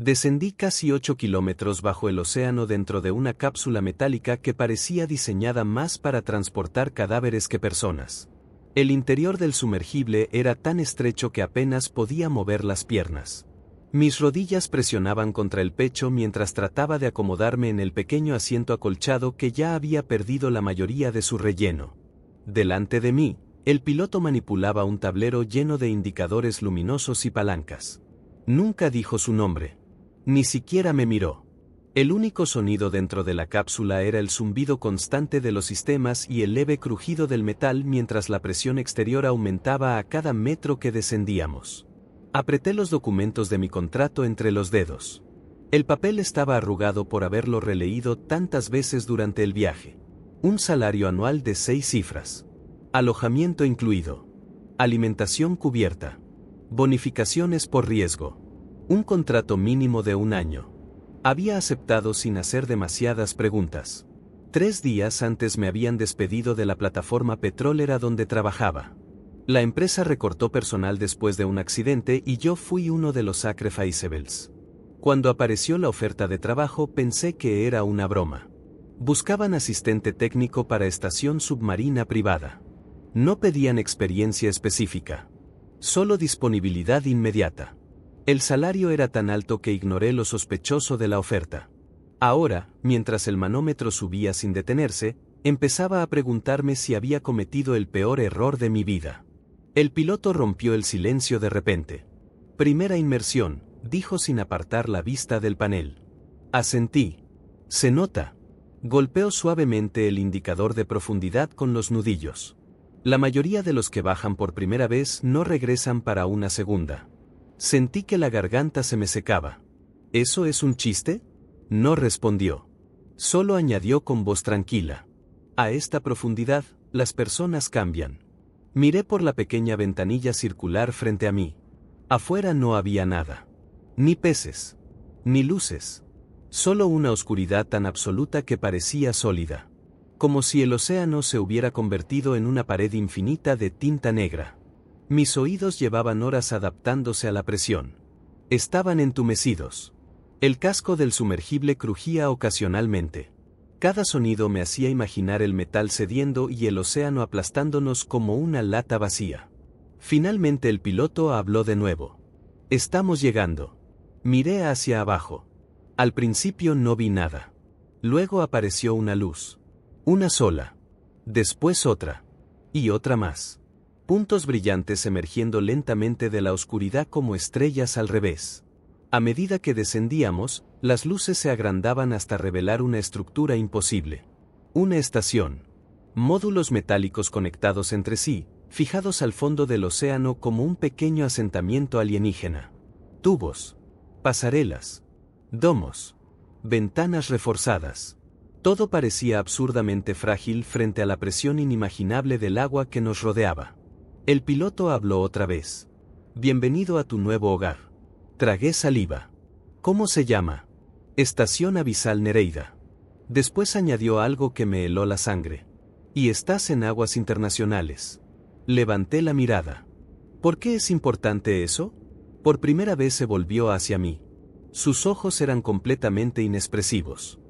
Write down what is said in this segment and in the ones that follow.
Descendí casi 8 kilómetros bajo el océano dentro de una cápsula metálica que parecía diseñada más para transportar cadáveres que personas. El interior del sumergible era tan estrecho que apenas podía mover las piernas. Mis rodillas presionaban contra el pecho mientras trataba de acomodarme en el pequeño asiento acolchado que ya había perdido la mayoría de su relleno. Delante de mí, el piloto manipulaba un tablero lleno de indicadores luminosos y palancas. Nunca dijo su nombre. Ni siquiera me miró. El único sonido dentro de la cápsula era el zumbido constante de los sistemas y el leve crujido del metal mientras la presión exterior aumentaba a cada metro que descendíamos. Apreté los documentos de mi contrato entre los dedos. El papel estaba arrugado por haberlo releído tantas veces durante el viaje. Un salario anual de 6 cifras. Alojamiento incluido. Alimentación cubierta. Bonificaciones por riesgo. Un contrato mínimo de 1 año. Había aceptado sin hacer demasiadas preguntas. 3 días antes me habían despedido de la plataforma petrolera donde trabajaba. La empresa recortó personal después de un accidente y yo fui uno de los sacrificables. Cuando apareció la oferta de trabajo pensé que era una broma. Buscaban asistente técnico para estación submarina privada. No pedían experiencia específica. Solo disponibilidad inmediata. El salario era tan alto que ignoré lo sospechoso de la oferta. Ahora, mientras el manómetro subía sin detenerse, empezaba a preguntarme si había cometido el peor error de mi vida. El piloto rompió el silencio de repente. Primera inmersión, dijo sin apartar la vista del panel. Asentí. Se nota. Golpeó suavemente el indicador de profundidad con los nudillos. La mayoría de los que bajan por primera vez no regresan para una segunda. Sentí que la garganta se me secaba. ¿Eso es un chiste? No respondió. Solo añadió con voz tranquila. A esta profundidad, las personas cambian. Miré por la pequeña ventanilla circular frente a mí. Afuera no había nada. Ni peces. Ni luces. Solo una oscuridad tan absoluta que parecía sólida. Como si el océano se hubiera convertido en una pared infinita de tinta negra. Mis oídos llevaban horas adaptándose a la presión. Estaban entumecidos. El casco del sumergible crujía ocasionalmente. Cada sonido me hacía imaginar el metal cediendo y el océano aplastándonos como una lata vacía. Finalmente el piloto habló de nuevo. Estamos llegando. Miré hacia abajo. Al principio no vi nada. Luego apareció una luz. Una sola. Después otra. Y otra más. Puntos brillantes emergiendo lentamente de la oscuridad como estrellas al revés. A medida que descendíamos, las luces se agrandaban hasta revelar una estructura imposible. Una estación. Módulos metálicos conectados entre sí, fijados al fondo del océano como un pequeño asentamiento alienígena. Tubos. Pasarelas. Domos. Ventanas reforzadas. Todo parecía absurdamente frágil frente a la presión inimaginable del agua que nos rodeaba. El piloto habló otra vez. Bienvenido a tu nuevo hogar. Tragué saliva. ¿Cómo se llama? Estación Abisal Nereida. Después añadió algo que me heló la sangre. Y estás en aguas internacionales. Levanté la mirada. ¿Por qué es importante eso? Por primera vez se volvió hacia mí. Sus ojos eran completamente inexpresivos.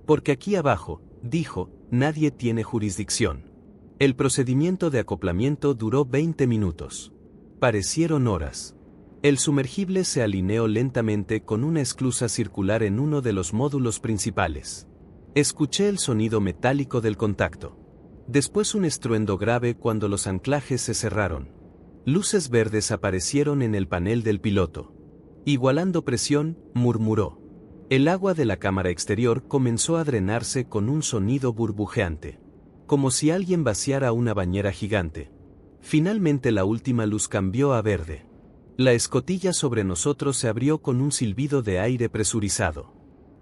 Porque aquí abajo, dijo, nadie tiene jurisdicción. El procedimiento de acoplamiento duró 20 minutos. Parecieron horas. El sumergible se alineó lentamente con una esclusa circular en uno de los módulos principales. Escuché el sonido metálico del contacto. Después un estruendo grave cuando los anclajes se cerraron. Luces verdes aparecieron en el panel del piloto. Igualando presión, murmuró. El agua de la cámara exterior comenzó a drenarse con un sonido burbujeante. Como si alguien vaciara una bañera gigante. Finalmente la última luz cambió a verde. La escotilla sobre nosotros se abrió con un silbido de aire presurizado.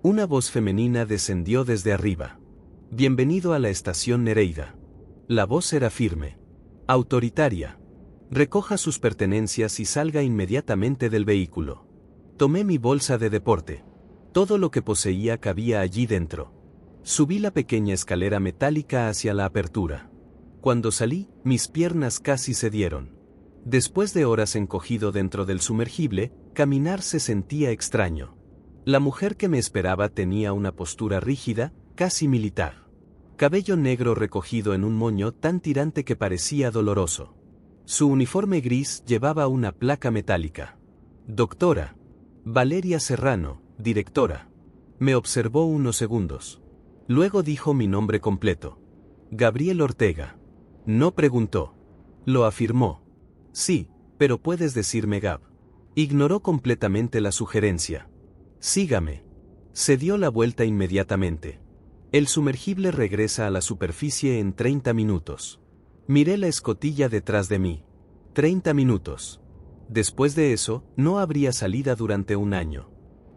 Una voz femenina descendió desde arriba. Bienvenido a la estación Nereida. La voz era firme. Autoritaria. Recoja sus pertenencias y salga inmediatamente del vehículo. Tomé mi bolsa de deporte. Todo lo que poseía cabía allí dentro. Subí la pequeña escalera metálica hacia la apertura. Cuando salí, mis piernas casi cedieron. Después de horas encogido dentro del sumergible, caminar se sentía extraño. La mujer que me esperaba tenía una postura rígida, casi militar. Cabello negro recogido en un moño tan tirante que parecía doloroso. Su uniforme gris llevaba una placa metálica. Doctora Valeria Serrano, directora. Me observó unos segundos. Luego dijo mi nombre completo. Gabriel Ortega. No preguntó. Lo afirmó. Sí, pero puedes decirme Gab. Ignoró completamente la sugerencia. Sígame. Se dio la vuelta inmediatamente. El sumergible regresa a la superficie en 30 minutos. Miré la escotilla detrás de mí. 30 minutos. Después de eso, no habría salida durante un año.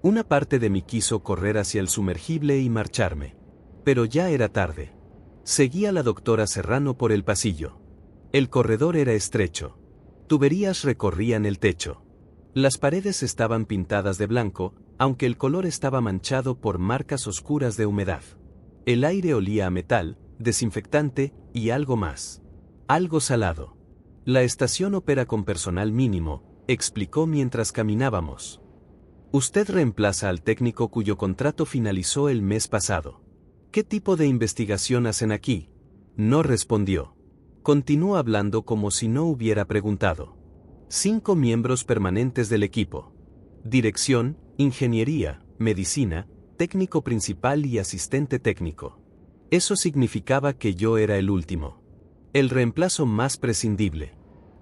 Una parte de mí quiso correr hacia el sumergible y marcharme. Pero ya era tarde. Seguí a la doctora Serrano por el pasillo. El corredor era estrecho. Tuberías recorrían el techo. Las paredes estaban pintadas de blanco, aunque el color estaba manchado por marcas oscuras de humedad. El aire olía a metal, desinfectante y algo más. Algo salado. La estación opera con personal mínimo, explicó mientras caminábamos. Usted reemplaza al técnico cuyo contrato finalizó el mes pasado. ¿Qué tipo de investigación hacen aquí? No respondió. Continuó hablando como si no hubiera preguntado. 5 miembros permanentes del equipo. Dirección, ingeniería, medicina, técnico principal y asistente técnico. Eso significaba que yo era el último. El reemplazo más prescindible.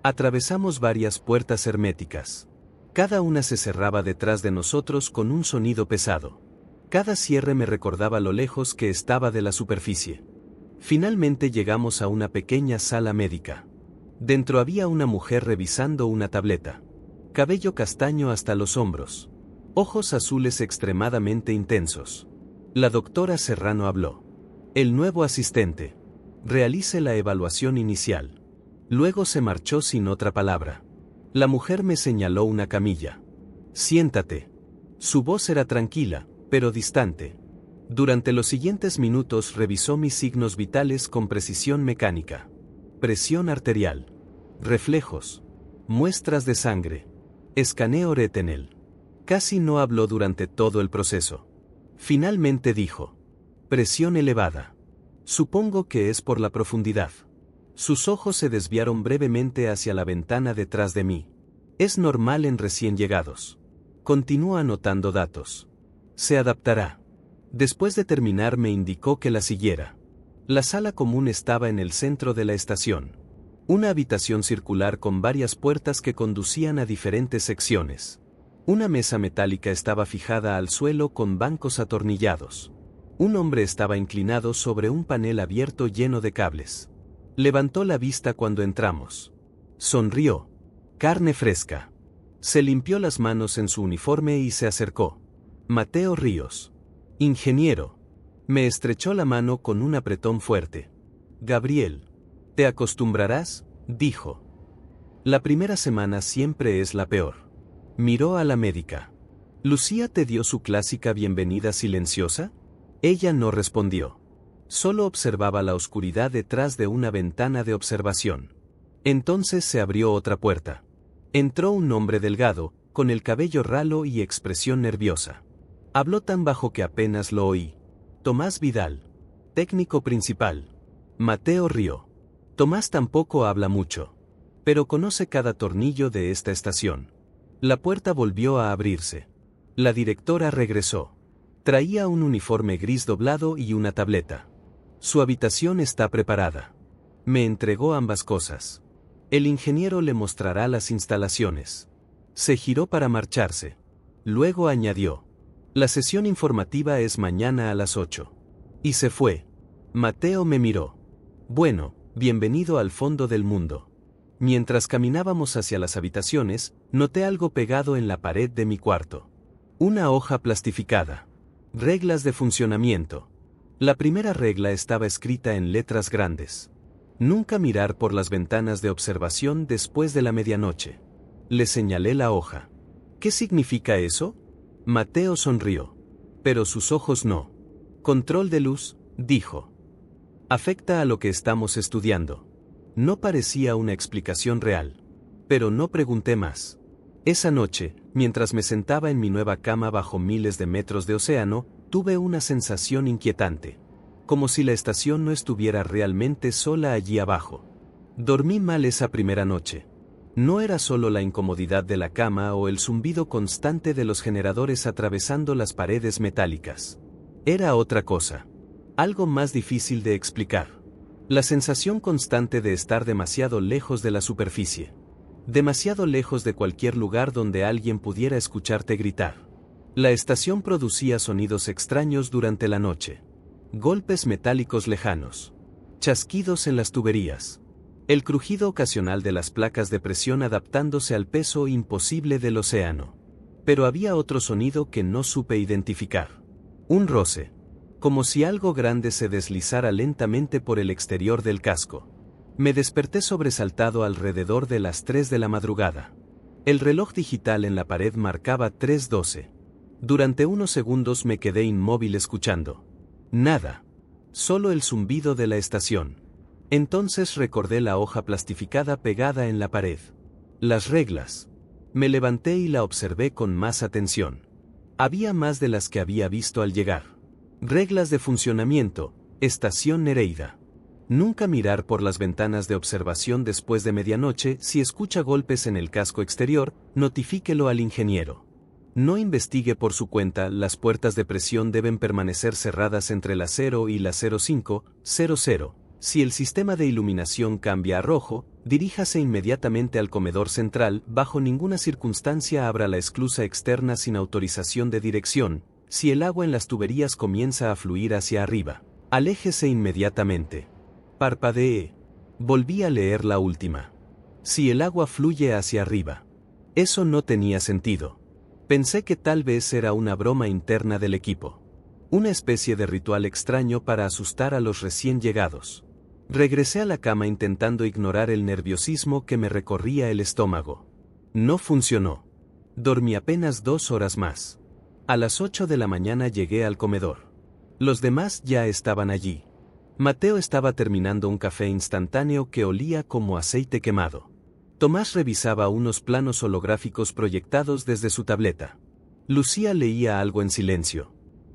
Atravesamos varias puertas herméticas. Cada una se cerraba detrás de nosotros con un sonido pesado. Cada cierre me recordaba lo lejos que estaba de la superficie. Finalmente llegamos a una pequeña sala médica. Dentro había una mujer revisando una tableta. Cabello castaño hasta los hombros. Ojos azules extremadamente intensos. La doctora Serrano habló. El nuevo asistente. Realice la evaluación inicial. Luego se marchó sin otra palabra. La mujer me señaló una camilla. Siéntate. Su voz era tranquila, pero distante. Durante los siguientes minutos revisó mis signos vitales con precisión mecánica. Presión arterial. Reflejos. Muestras de sangre. Escaneo retinal. Casi no habló durante todo el proceso. Finalmente dijo. Presión elevada. Supongo que es por la profundidad. Sus ojos se desviaron brevemente hacia la ventana detrás de mí. Es normal en recién llegados. Continuó anotando datos. Se adaptará. Después de terminar me indicó que la siguiera. La sala común estaba en el centro de la estación. Una habitación circular con varias puertas que conducían a diferentes secciones. Una mesa metálica estaba fijada al suelo con bancos atornillados. Un hombre estaba inclinado sobre un panel abierto lleno de cables. Levantó la vista cuando entramos. Sonrió. Carne fresca. Se limpió las manos en su uniforme y se acercó. Mateo Ríos. Ingeniero. Me estrechó la mano con un apretón fuerte. Gabriel. Te acostumbrarás, dijo. La primera semana siempre es la peor. Miró a la médica. ¿Lucía te dio su clásica bienvenida silenciosa? Ella no respondió. Solo observaba la oscuridad detrás de una ventana de observación. Entonces se abrió otra puerta. Entró un hombre delgado, con el cabello ralo y expresión nerviosa. Habló tan bajo que apenas lo oí. Tomás Vidal. Técnico principal. Mateo Río. Tomás tampoco habla mucho. Pero conoce cada tornillo de esta estación. La puerta volvió a abrirse. La directora regresó. Traía un uniforme gris doblado y una tableta. Su habitación está preparada. Me entregó ambas cosas. El ingeniero le mostrará las instalaciones. Se giró para marcharse. Luego añadió. La sesión informativa es mañana a las 8. Y se fue. Mateo me miró. Bueno, bienvenido al fondo del mundo. Mientras caminábamos hacia las habitaciones, noté algo pegado en la pared de mi cuarto. Una hoja plastificada. Reglas de funcionamiento. La primera regla estaba escrita en letras grandes. Nunca mirar por las ventanas de observación después de la medianoche. Le señalé la hoja. ¿Qué significa eso? Mateo sonrió. Pero sus ojos no. Control de luz, dijo. Afecta a lo que estamos estudiando. No parecía una explicación real. Pero no pregunté más. Esa noche, mientras me sentaba en mi nueva cama bajo miles de metros de océano, tuve una sensación inquietante. Como si la estación no estuviera realmente sola allí abajo. Dormí mal esa primera noche. No era solo la incomodidad de la cama o el zumbido constante de los generadores atravesando las paredes metálicas. Era otra cosa. Algo más difícil de explicar. La sensación constante de estar demasiado lejos de la superficie. Demasiado lejos de cualquier lugar donde alguien pudiera escucharte gritar. La estación producía sonidos extraños durante la noche. Golpes metálicos lejanos. Chasquidos en las tuberías. El crujido ocasional de las placas de presión adaptándose al peso imposible del océano. Pero había otro sonido que no supe identificar. Un roce. Como si algo grande se deslizara lentamente por el exterior del casco. Me desperté sobresaltado alrededor de las 3 de la madrugada. El reloj digital en la pared marcaba 3:12. Durante unos segundos me quedé inmóvil escuchando. Nada. Solo el zumbido de la estación. Entonces recordé la hoja plastificada pegada en la pared. Las reglas. Me levanté y la observé con más atención. Había más de las que había visto al llegar. Reglas de funcionamiento, estación Nereida. Nunca mirar por las ventanas de observación después de medianoche. Si escucha golpes en el casco exterior, notifíquelo al ingeniero. No investigue por su cuenta. Las puertas de presión deben permanecer cerradas entre las 0 y las 05:00. Si el sistema de iluminación cambia a rojo, diríjase inmediatamente al comedor central. Bajo ninguna circunstancia abra la esclusa externa sin autorización de dirección. Si el agua en las tuberías comienza a fluir hacia arriba, aléjese inmediatamente. Parpadeé. Volví a leer la última. Si el agua fluye hacia arriba. Eso no tenía sentido. Pensé que tal vez era una broma interna del equipo. Una especie de ritual extraño para asustar a los recién llegados. Regresé a la cama intentando ignorar el nerviosismo que me recorría el estómago. No funcionó. Dormí apenas 2 horas más. A las 8 de la mañana llegué al comedor. Los demás ya estaban allí. Mateo estaba terminando un café instantáneo que olía como aceite quemado. Tomás revisaba unos planos holográficos proyectados desde su tableta. Lucía leía algo en silencio.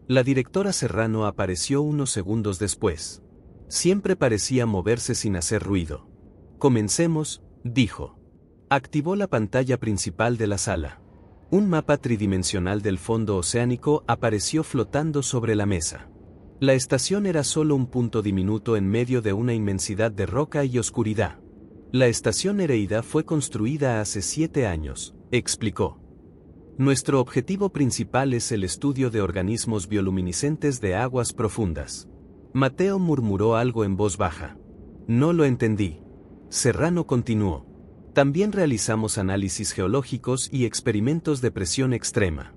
La directora Serrano apareció unos segundos después. Siempre parecía moverse sin hacer ruido. Comencemos, dijo. Activó la pantalla principal de la sala. Un mapa tridimensional del fondo oceánico apareció flotando sobre la mesa. La estación era solo un punto diminuto en medio de una inmensidad de roca y oscuridad. La estación Nereida fue construida hace 7 años, explicó. Nuestro objetivo principal es el estudio de organismos bioluminiscentes de aguas profundas. Mateo murmuró algo en voz baja. No lo entendí. Serrano continuó. También realizamos análisis geológicos y experimentos de presión extrema.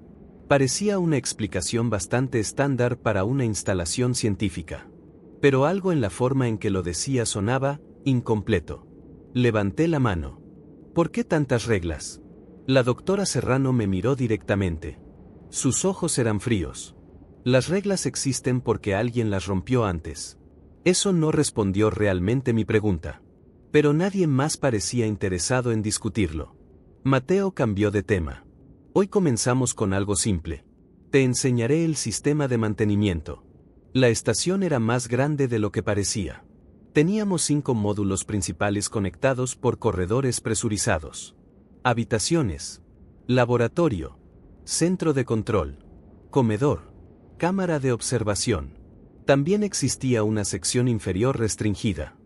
Parecía una explicación bastante estándar para una instalación científica. Pero algo en la forma en que lo decía sonaba incompleto. Levanté la mano. ¿Por qué tantas reglas? La doctora Serrano me miró directamente. Sus ojos eran fríos. Las reglas existen porque alguien las rompió antes. Eso no respondió realmente mi pregunta. Pero nadie más parecía interesado en discutirlo. Mateo cambió de tema. Hoy comenzamos con algo simple. Te enseñaré el sistema de mantenimiento. La estación era más grande de lo que parecía. Teníamos 5 módulos principales conectados por corredores presurizados. Habitaciones, laboratorio, centro de control, comedor, cámara de observación. También existía una sección inferior restringida.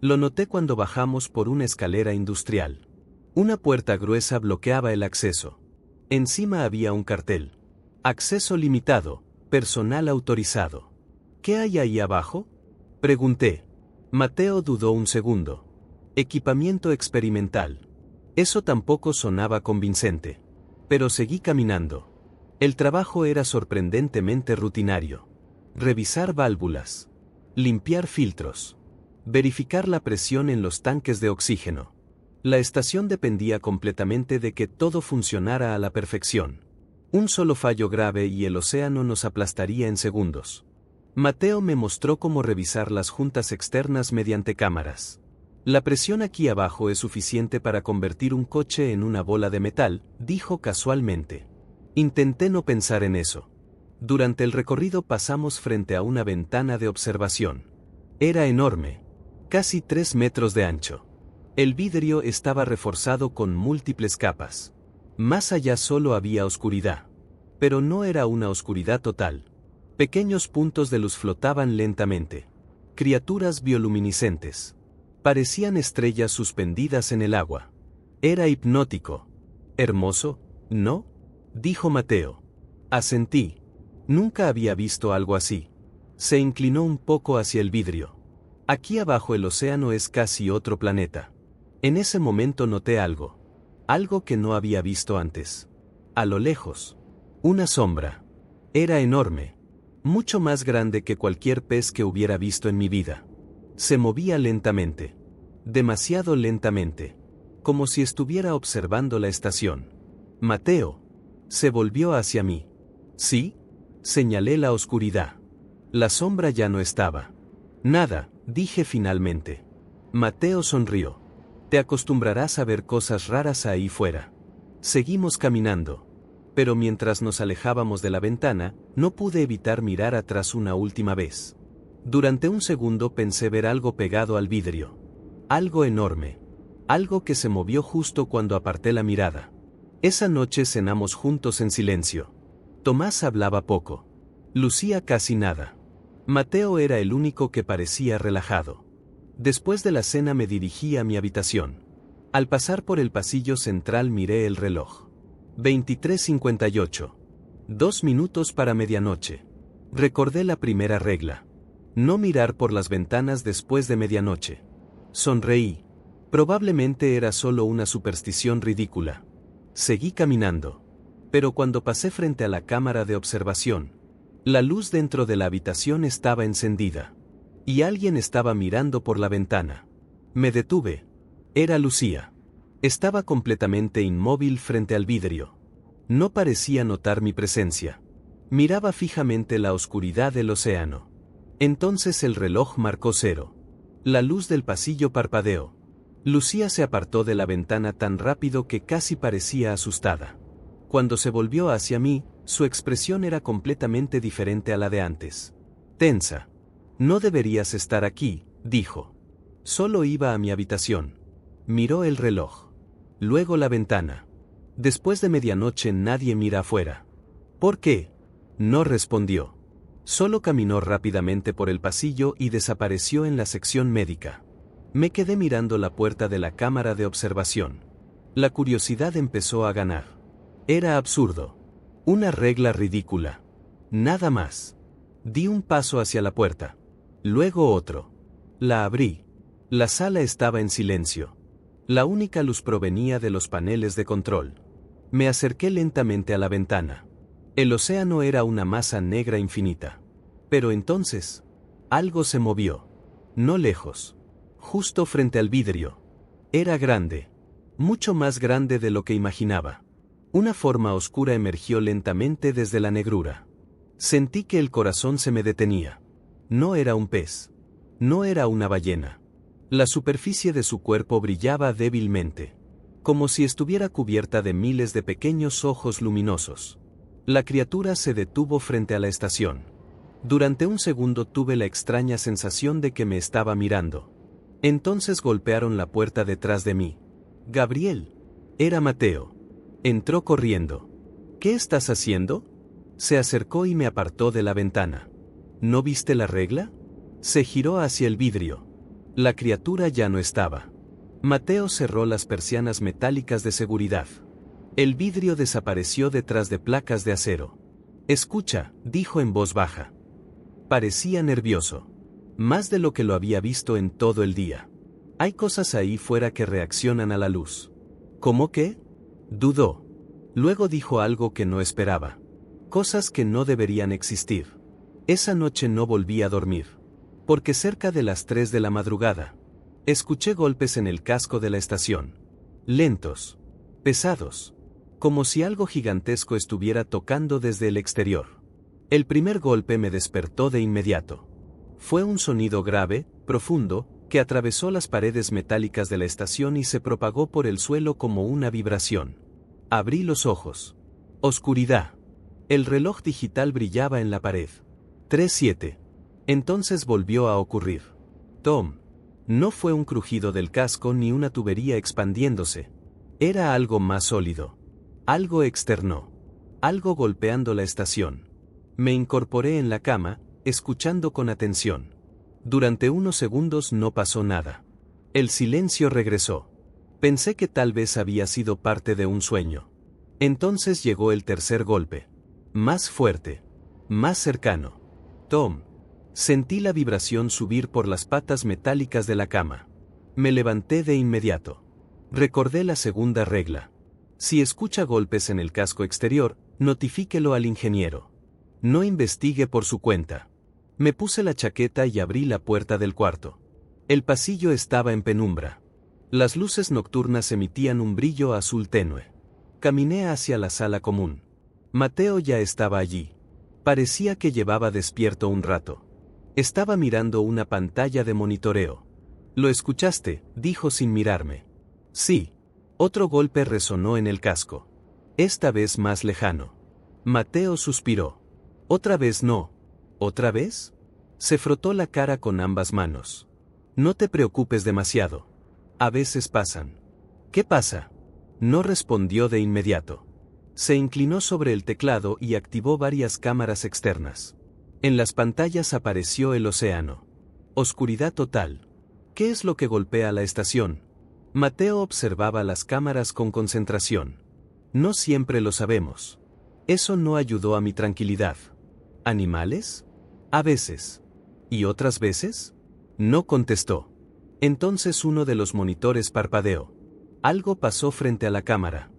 Lo noté cuando bajamos por una escalera industrial. Una puerta gruesa bloqueaba el acceso. Encima había un cartel. Acceso limitado, personal autorizado. ¿Qué hay ahí abajo? Pregunté. Mateo dudó un segundo. Equipamiento experimental. Eso tampoco sonaba convincente. Pero seguí caminando. El trabajo era sorprendentemente rutinario. Revisar válvulas. Limpiar filtros. Verificar la presión en los tanques de oxígeno. La estación dependía completamente de que todo funcionara a la perfección. Un solo fallo grave y el océano nos aplastaría en segundos. Mateo me mostró cómo revisar las juntas externas mediante cámaras. La presión aquí abajo es suficiente para convertir un coche en una bola de metal, dijo casualmente. Intenté no pensar en eso. Durante el recorrido pasamos frente a una ventana de observación. Era enorme, casi 3 metros de ancho. El vidrio estaba reforzado con múltiples capas. Más allá solo había oscuridad. Pero no era una oscuridad total. Pequeños puntos de luz flotaban lentamente. Criaturas bioluminiscentes. Parecían estrellas suspendidas en el agua. Era hipnótico. Hermoso, ¿no? Dijo Mateo. Asentí. Nunca había visto algo así. Se inclinó un poco hacia el vidrio. Aquí abajo el océano es casi otro planeta. En ese momento noté algo. Algo que no había visto antes. A lo lejos. Una sombra. Era enorme. Mucho más grande que cualquier pez que hubiera visto en mi vida. Se movía lentamente. Demasiado lentamente. Como si estuviera observando la estación. Mateo. Se volvió hacia mí. ¿Sí? Señalé la oscuridad. La sombra ya no estaba. Nada, dije finalmente. Mateo sonrió. Te acostumbrarás a ver cosas raras ahí fuera. Seguimos caminando. Pero mientras nos alejábamos de la ventana, no pude evitar mirar atrás una última vez. Durante un segundo pensé ver algo pegado al vidrio. Algo enorme. Algo que se movió justo cuando aparté la mirada. Esa noche cenamos juntos en silencio. Tomás hablaba poco. Lucía casi nada. Mateo era el único que parecía relajado. Después de la cena me dirigí a mi habitación. Al pasar por el pasillo central miré el reloj. 23:58. 2 minutos para medianoche. Recordé la primera regla. No mirar por las ventanas después de medianoche. Sonreí. Probablemente era solo una superstición ridícula. Seguí caminando. Pero cuando pasé frente a la cámara de observación, la luz dentro de la habitación estaba encendida. Y alguien estaba mirando por la ventana. Me detuve. Era Lucía. Estaba completamente inmóvil frente al vidrio. No parecía notar mi presencia. Miraba fijamente la oscuridad del océano. Entonces el reloj marcó 0. La luz del pasillo parpadeó. Lucía se apartó de la ventana tan rápido que casi parecía asustada. Cuando se volvió hacia mí, su expresión era completamente diferente a la de antes. Tensa. No deberías estar aquí, dijo. Solo iba a mi habitación. Miró el reloj. Luego la ventana. Después de medianoche nadie mira afuera. ¿Por qué? No respondió. Solo caminó rápidamente por el pasillo y desapareció en la sección médica. Me quedé mirando la puerta de la cámara de observación. La curiosidad empezó a ganar. Era absurdo. Una regla ridícula. Nada más. Di un paso hacia la puerta. Luego otro. La abrí. La sala estaba en silencio. La única luz provenía de los paneles de control. Me acerqué lentamente a la ventana. El océano era una masa negra infinita. Pero entonces, algo se movió. No lejos. Justo frente al vidrio. Era grande. Mucho más grande de lo que imaginaba. Una forma oscura emergió lentamente desde la negrura. Sentí que el corazón se me detenía. No era un pez. No era una ballena. La superficie de su cuerpo brillaba débilmente. Como si estuviera cubierta de miles de pequeños ojos luminosos. La criatura se detuvo frente a la estación. Durante un segundo tuve la extraña sensación de que me estaba mirando. Entonces golpearon la puerta detrás de mí. Gabriel. Era Mateo. Entró corriendo. ¿Qué estás haciendo? Se acercó y me apartó de la ventana. ¿No viste la regla? Se giró hacia el vidrio. La criatura ya no estaba. Mateo cerró las persianas metálicas de seguridad. El vidrio desapareció detrás de placas de acero. Escucha, dijo en voz baja. Parecía nervioso. Más de lo que lo había visto en todo el día. Hay cosas ahí fuera que reaccionan a la luz. ¿Cómo qué? Dudó. Luego dijo algo que no esperaba. Cosas que no deberían existir. Esa noche no volví a dormir. Porque cerca de las 3 de la madrugada, escuché golpes en el casco de la estación. Lentos. Pesados. Como si algo gigantesco estuviera tocando desde el exterior. El primer golpe me despertó de inmediato. Fue un sonido grave, profundo, que atravesó las paredes metálicas de la estación y se propagó por el suelo como una vibración. Abrí los ojos. Oscuridad. El reloj digital brillaba en la pared. 3:7. Entonces volvió a ocurrir. Tom. No fue un crujido del casco ni una tubería expandiéndose. Era algo más sólido. Algo externo. Algo golpeando la estación. Me incorporé en la cama, escuchando con atención. Durante unos segundos no pasó nada. El silencio regresó. Pensé que tal vez había sido parte de un sueño. Entonces llegó el tercer golpe. Más fuerte. Más cercano. Tom. Sentí la vibración subir por las patas metálicas de la cama. Me levanté de inmediato. Recordé la segunda regla. Si escucha golpes en el casco exterior, notifíquelo al ingeniero. No investigue por su cuenta. Me puse la chaqueta y abrí la puerta del cuarto. El pasillo estaba en penumbra. Las luces nocturnas emitían un brillo azul tenue. Caminé hacia la sala común. Mateo ya estaba allí. Parecía que llevaba despierto un rato. Estaba mirando una pantalla de monitoreo. «¿Lo escuchaste?», dijo sin mirarme. «Sí». Otro golpe resonó en el casco. Esta vez más lejano. Mateo suspiró. «¿Otra vez no? ¿Otra vez?». Se frotó la cara con ambas manos. «No te preocupes demasiado. A veces pasan». «¿Qué pasa?». No respondió de inmediato. Se inclinó sobre el teclado y activó varias cámaras externas. En las pantallas apareció el océano. Oscuridad total. ¿Qué es lo que golpea la estación? Mateo observaba las cámaras con concentración. No siempre lo sabemos. Eso no ayudó a mi tranquilidad. ¿Animales? A veces. ¿Y otras veces? No contestó. Entonces uno de los monitores parpadeó. Algo pasó frente a la cámara.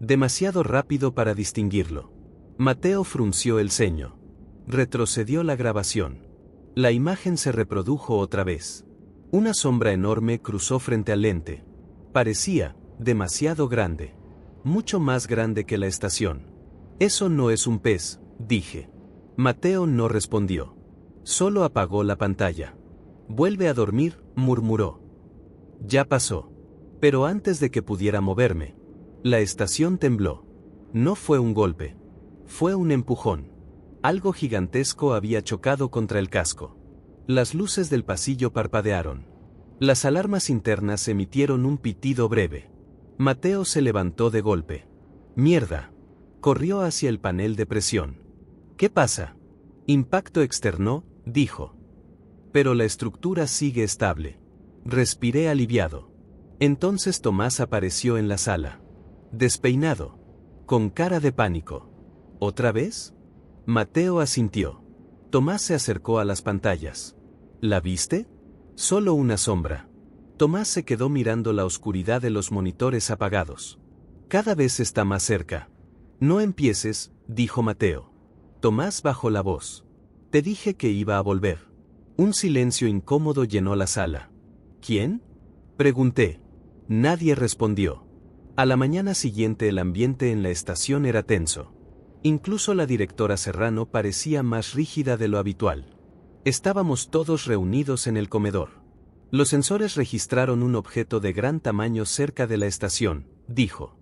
Demasiado rápido para distinguirlo. Mateo frunció el ceño. Retrocedió la grabación. La imagen se reprodujo otra vez. Una sombra enorme cruzó frente al lente. Parecía demasiado grande. Mucho más grande que la estación. «Eso no es un pez», dije. Mateo no respondió. Solo apagó la pantalla. «Vuelve a dormir», murmuró. Ya pasó. Pero antes de que pudiera moverme, la estación tembló. No fue un golpe. Fue un empujón. Algo gigantesco había chocado contra el casco. Las luces del pasillo parpadearon. Las alarmas internas emitieron un pitido breve. Mateo se levantó de golpe. «Mierda». Corrió hacia el panel de presión. «¿Qué pasa?». «Impacto externo», dijo. «Pero la estructura sigue estable». Respiré aliviado. Entonces Tomás apareció en la sala. Despeinado. Con cara de pánico. «¿Otra vez?». Mateo asintió. Tomás se acercó a las pantallas. «¿La viste?». «Solo una sombra». Tomás se quedó mirando la oscuridad de los monitores apagados. «Cada vez está más cerca». «No empieces», dijo Mateo. Tomás bajó la voz. «Te dije que iba a volver». Un silencio incómodo llenó la sala. «¿Quién?», pregunté. Nadie respondió. A la mañana siguiente el ambiente en la estación era tenso. Incluso la directora Serrano parecía más rígida de lo habitual. Estábamos todos reunidos en el comedor. «Los sensores registraron un objeto de gran tamaño cerca de la estación», dijo.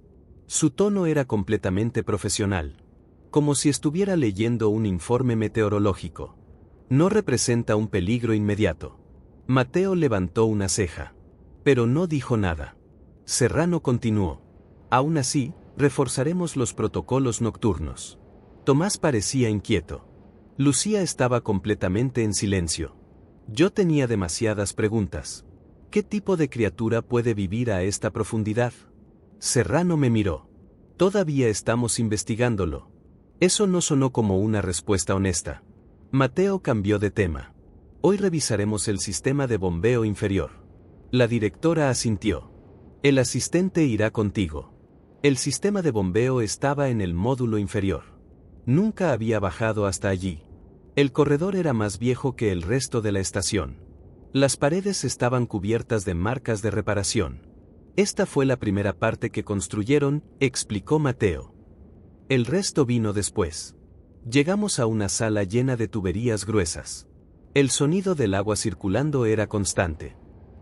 Su tono era completamente profesional. Como si estuviera leyendo un informe meteorológico. «No representa un peligro inmediato». Mateo levantó una ceja. Pero no dijo nada. Serrano continuó. «Aún así, reforzaremos los protocolos nocturnos». Tomás parecía inquieto. Lucía estaba completamente en silencio. Yo tenía demasiadas preguntas. ¿Qué tipo de criatura puede vivir a esta profundidad? Serrano me miró. «Todavía estamos investigándolo». Eso no sonó como una respuesta honesta. Mateo cambió de tema. «Hoy revisaremos el sistema de bombeo inferior». La directora asintió. «El asistente irá contigo». El sistema de bombeo estaba en el módulo inferior. Nunca había bajado hasta allí. El corredor era más viejo que el resto de la estación. Las paredes estaban cubiertas de marcas de reparación. «Esta fue la primera parte que construyeron», explicó Mateo. «El resto vino después». Llegamos a una sala llena de tuberías gruesas. El sonido del agua circulando era constante.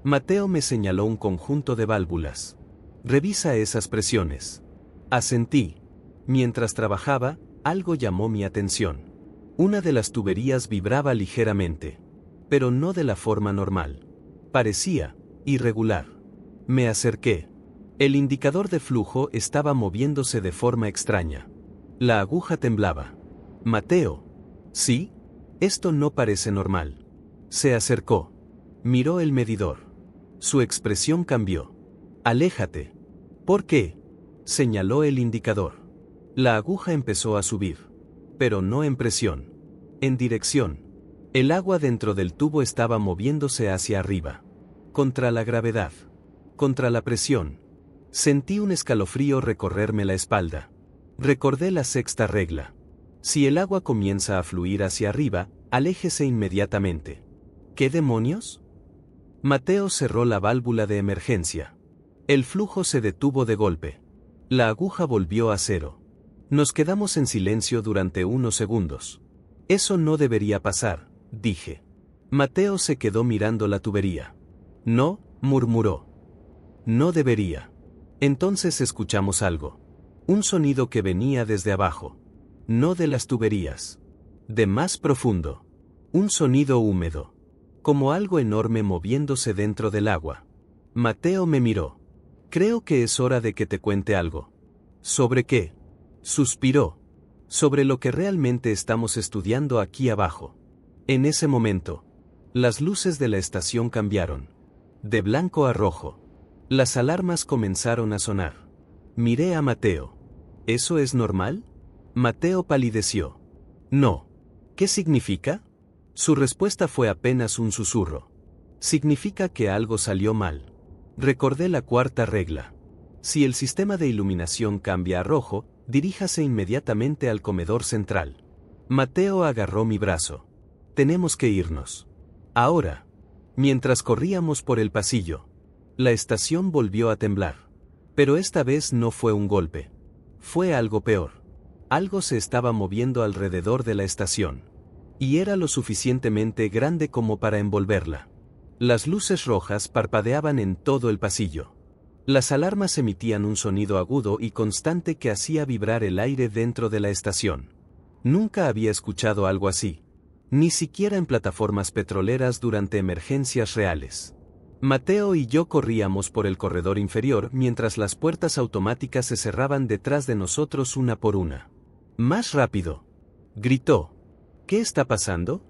Mateo me señaló un conjunto de válvulas. Revisa esas presiones. Asentí. Mientras trabajaba, algo llamó mi atención. Una de las tuberías vibraba ligeramente, pero no de la forma normal. Parecía irregular. Me acerqué. El indicador de flujo estaba moviéndose de forma extraña. La aguja temblaba. Mateo. ¿Sí? Esto no parece normal. Se acercó. Miró el medidor. Su expresión cambió. Aléjate. ¿Por qué? Señaló el indicador. La aguja empezó a subir. Pero no en presión. En dirección. El agua dentro del tubo estaba moviéndose hacia arriba. Contra la gravedad. Contra la presión. Sentí un escalofrío recorrerme la espalda. Recordé la sexta regla. Si el agua comienza a fluir hacia arriba, aléjese inmediatamente. ¿Qué demonios? Mateo cerró la válvula de emergencia. El flujo se detuvo de golpe. La aguja volvió a cero. Nos quedamos en silencio durante unos segundos. Eso no debería pasar, dije. Mateo se quedó mirando la tubería. No, murmuró. No debería. Entonces escuchamos algo. Un sonido que venía desde abajo. No de las tuberías. De más profundo. Un sonido húmedo. Como algo enorme moviéndose dentro del agua. Mateo me miró. Creo que es hora de que te cuente algo. ¿Sobre qué? Suspiró. Sobre lo que realmente estamos estudiando aquí abajo. En ese momento, las luces de la estación cambiaron. De blanco a rojo. Las alarmas comenzaron a sonar. Miré a Mateo. ¿Eso es normal? Mateo palideció. No. ¿Qué significa? Su respuesta fue apenas un susurro. Significa que algo salió mal. Recordé la cuarta regla. Si el sistema de iluminación cambia a rojo, diríjase inmediatamente al comedor central. Mateo agarró mi brazo. Tenemos que irnos. Ahora. Mientras corríamos por el pasillo. La estación volvió a temblar. Pero esta vez no fue un golpe. Fue algo peor. Algo se estaba moviendo alrededor de la estación. Y era lo suficientemente grande como para envolverla. Las luces rojas parpadeaban en todo el pasillo. Las alarmas emitían un sonido agudo y constante que hacía vibrar el aire dentro de la estación. Nunca había escuchado algo así. Ni siquiera en plataformas petroleras durante emergencias reales. Mateo y yo corríamos por el corredor inferior mientras las puertas automáticas se cerraban detrás de nosotros una por una. ¡Más rápido!, gritó. ¿Qué está pasando?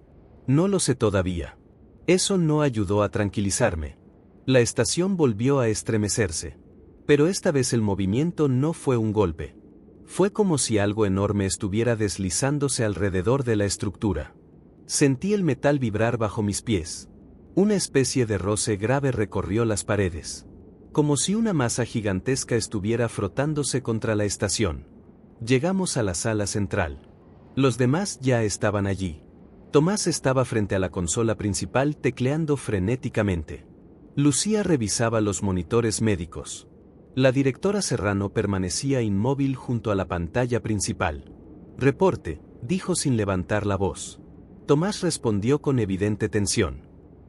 No lo sé todavía. Eso no ayudó a tranquilizarme. La estación volvió a estremecerse. Pero esta vez el movimiento no fue un golpe. Fue como si algo enorme estuviera deslizándose alrededor de la estructura. Sentí el metal vibrar bajo mis pies. Una especie de roce grave recorrió las paredes. Como si una masa gigantesca estuviera frotándose contra la estación. Llegamos a la sala central. Los demás ya estaban allí. Tomás estaba frente a la consola principal tecleando frenéticamente. Lucía revisaba los monitores médicos. La directora Serrano permanecía inmóvil junto a la pantalla principal. Reporte, dijo sin levantar la voz. Tomás respondió con evidente tensión.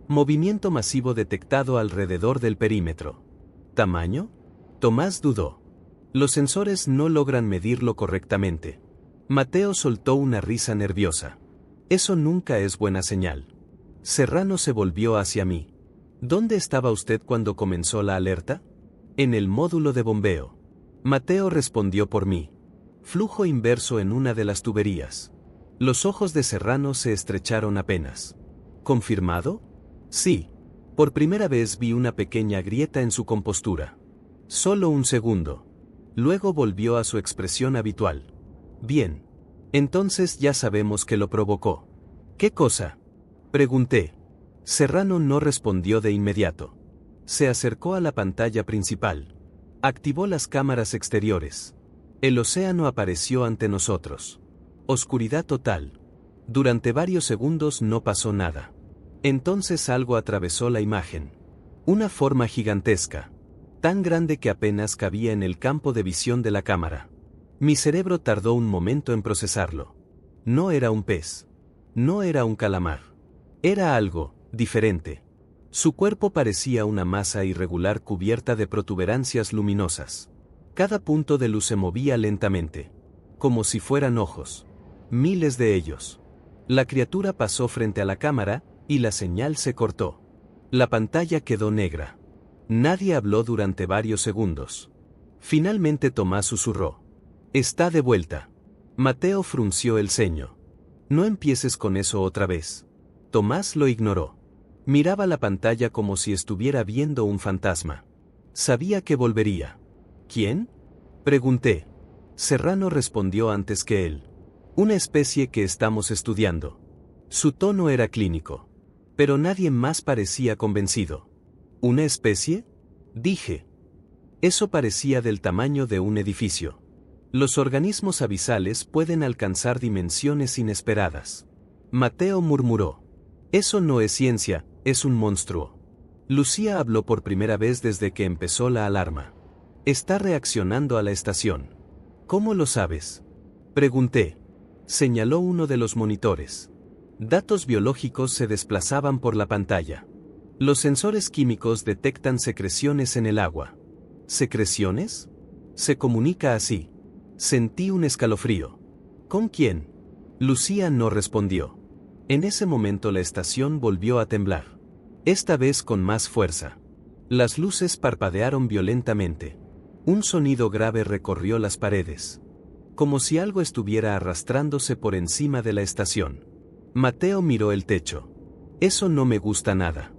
Movimiento masivo detectado alrededor del perímetro. ¿Tamaño? Tomás dudó. Los sensores no logran medirlo correctamente. Mateo soltó una risa nerviosa. Eso nunca es buena señal. Serrano se volvió hacia mí. ¿Dónde estaba usted cuando comenzó la alerta? En el módulo de bombeo. Mateo respondió por mí. Flujo inverso en una de las tuberías. Los ojos de Serrano se estrecharon apenas. ¿Confirmado? Sí. Por primera vez vi una pequeña grieta en su compostura. Solo un segundo. Luego volvió a su expresión habitual. Bien. Entonces ya sabemos que lo provocó. ¿Qué cosa? Pregunté. Serrano no respondió de inmediato. Se acercó a la pantalla principal. Activó las cámaras exteriores. El océano apareció ante nosotros. Oscuridad total. Durante varios segundos no pasó nada. Entonces algo atravesó la imagen. Una forma gigantesca. Tan grande que apenas cabía en el campo de visión de la cámara. Mi cerebro tardó un momento en procesarlo. No era un pez. No era un calamar. Era algo diferente. Su cuerpo parecía una masa irregular cubierta de protuberancias luminosas. Cada punto de luz se movía lentamente, como si fueran ojos. Miles de ellos. La criatura pasó frente a la cámara, y la señal se cortó. La pantalla quedó negra. Nadie habló durante varios segundos. Finalmente Tomás susurró: «Está de vuelta». Mateo frunció el ceño. «No empieces con eso otra vez». Tomás lo ignoró. Miraba la pantalla como si estuviera viendo un fantasma. Sabía que volvería. ¿Quién?, pregunté. Serrano respondió antes que él. «Una especie que estamos estudiando». Su tono era clínico. Pero nadie más parecía convencido. ¿Una especie?, dije. Eso parecía del tamaño de un edificio. Los organismos abisales pueden alcanzar dimensiones inesperadas. Mateo murmuró: «Eso no es ciencia, es un monstruo». Lucía habló por primera vez desde que empezó la alarma. «Está reaccionando a la estación». «¿Cómo lo sabes?», pregunté. Señaló uno de los monitores. Datos biológicos se desplazaban por la pantalla. Los sensores químicos detectan secreciones en el agua. ¿Secreciones? Se comunica así. Sentí un escalofrío. ¿Con quién?». Lucía no respondió. En ese momento la estación volvió a temblar. Esta vez con más fuerza. Las luces parpadearon violentamente. Un sonido grave recorrió las paredes. Como si algo estuviera arrastrándose por encima de la estación. Mateo miró el techo. «Eso no me gusta nada».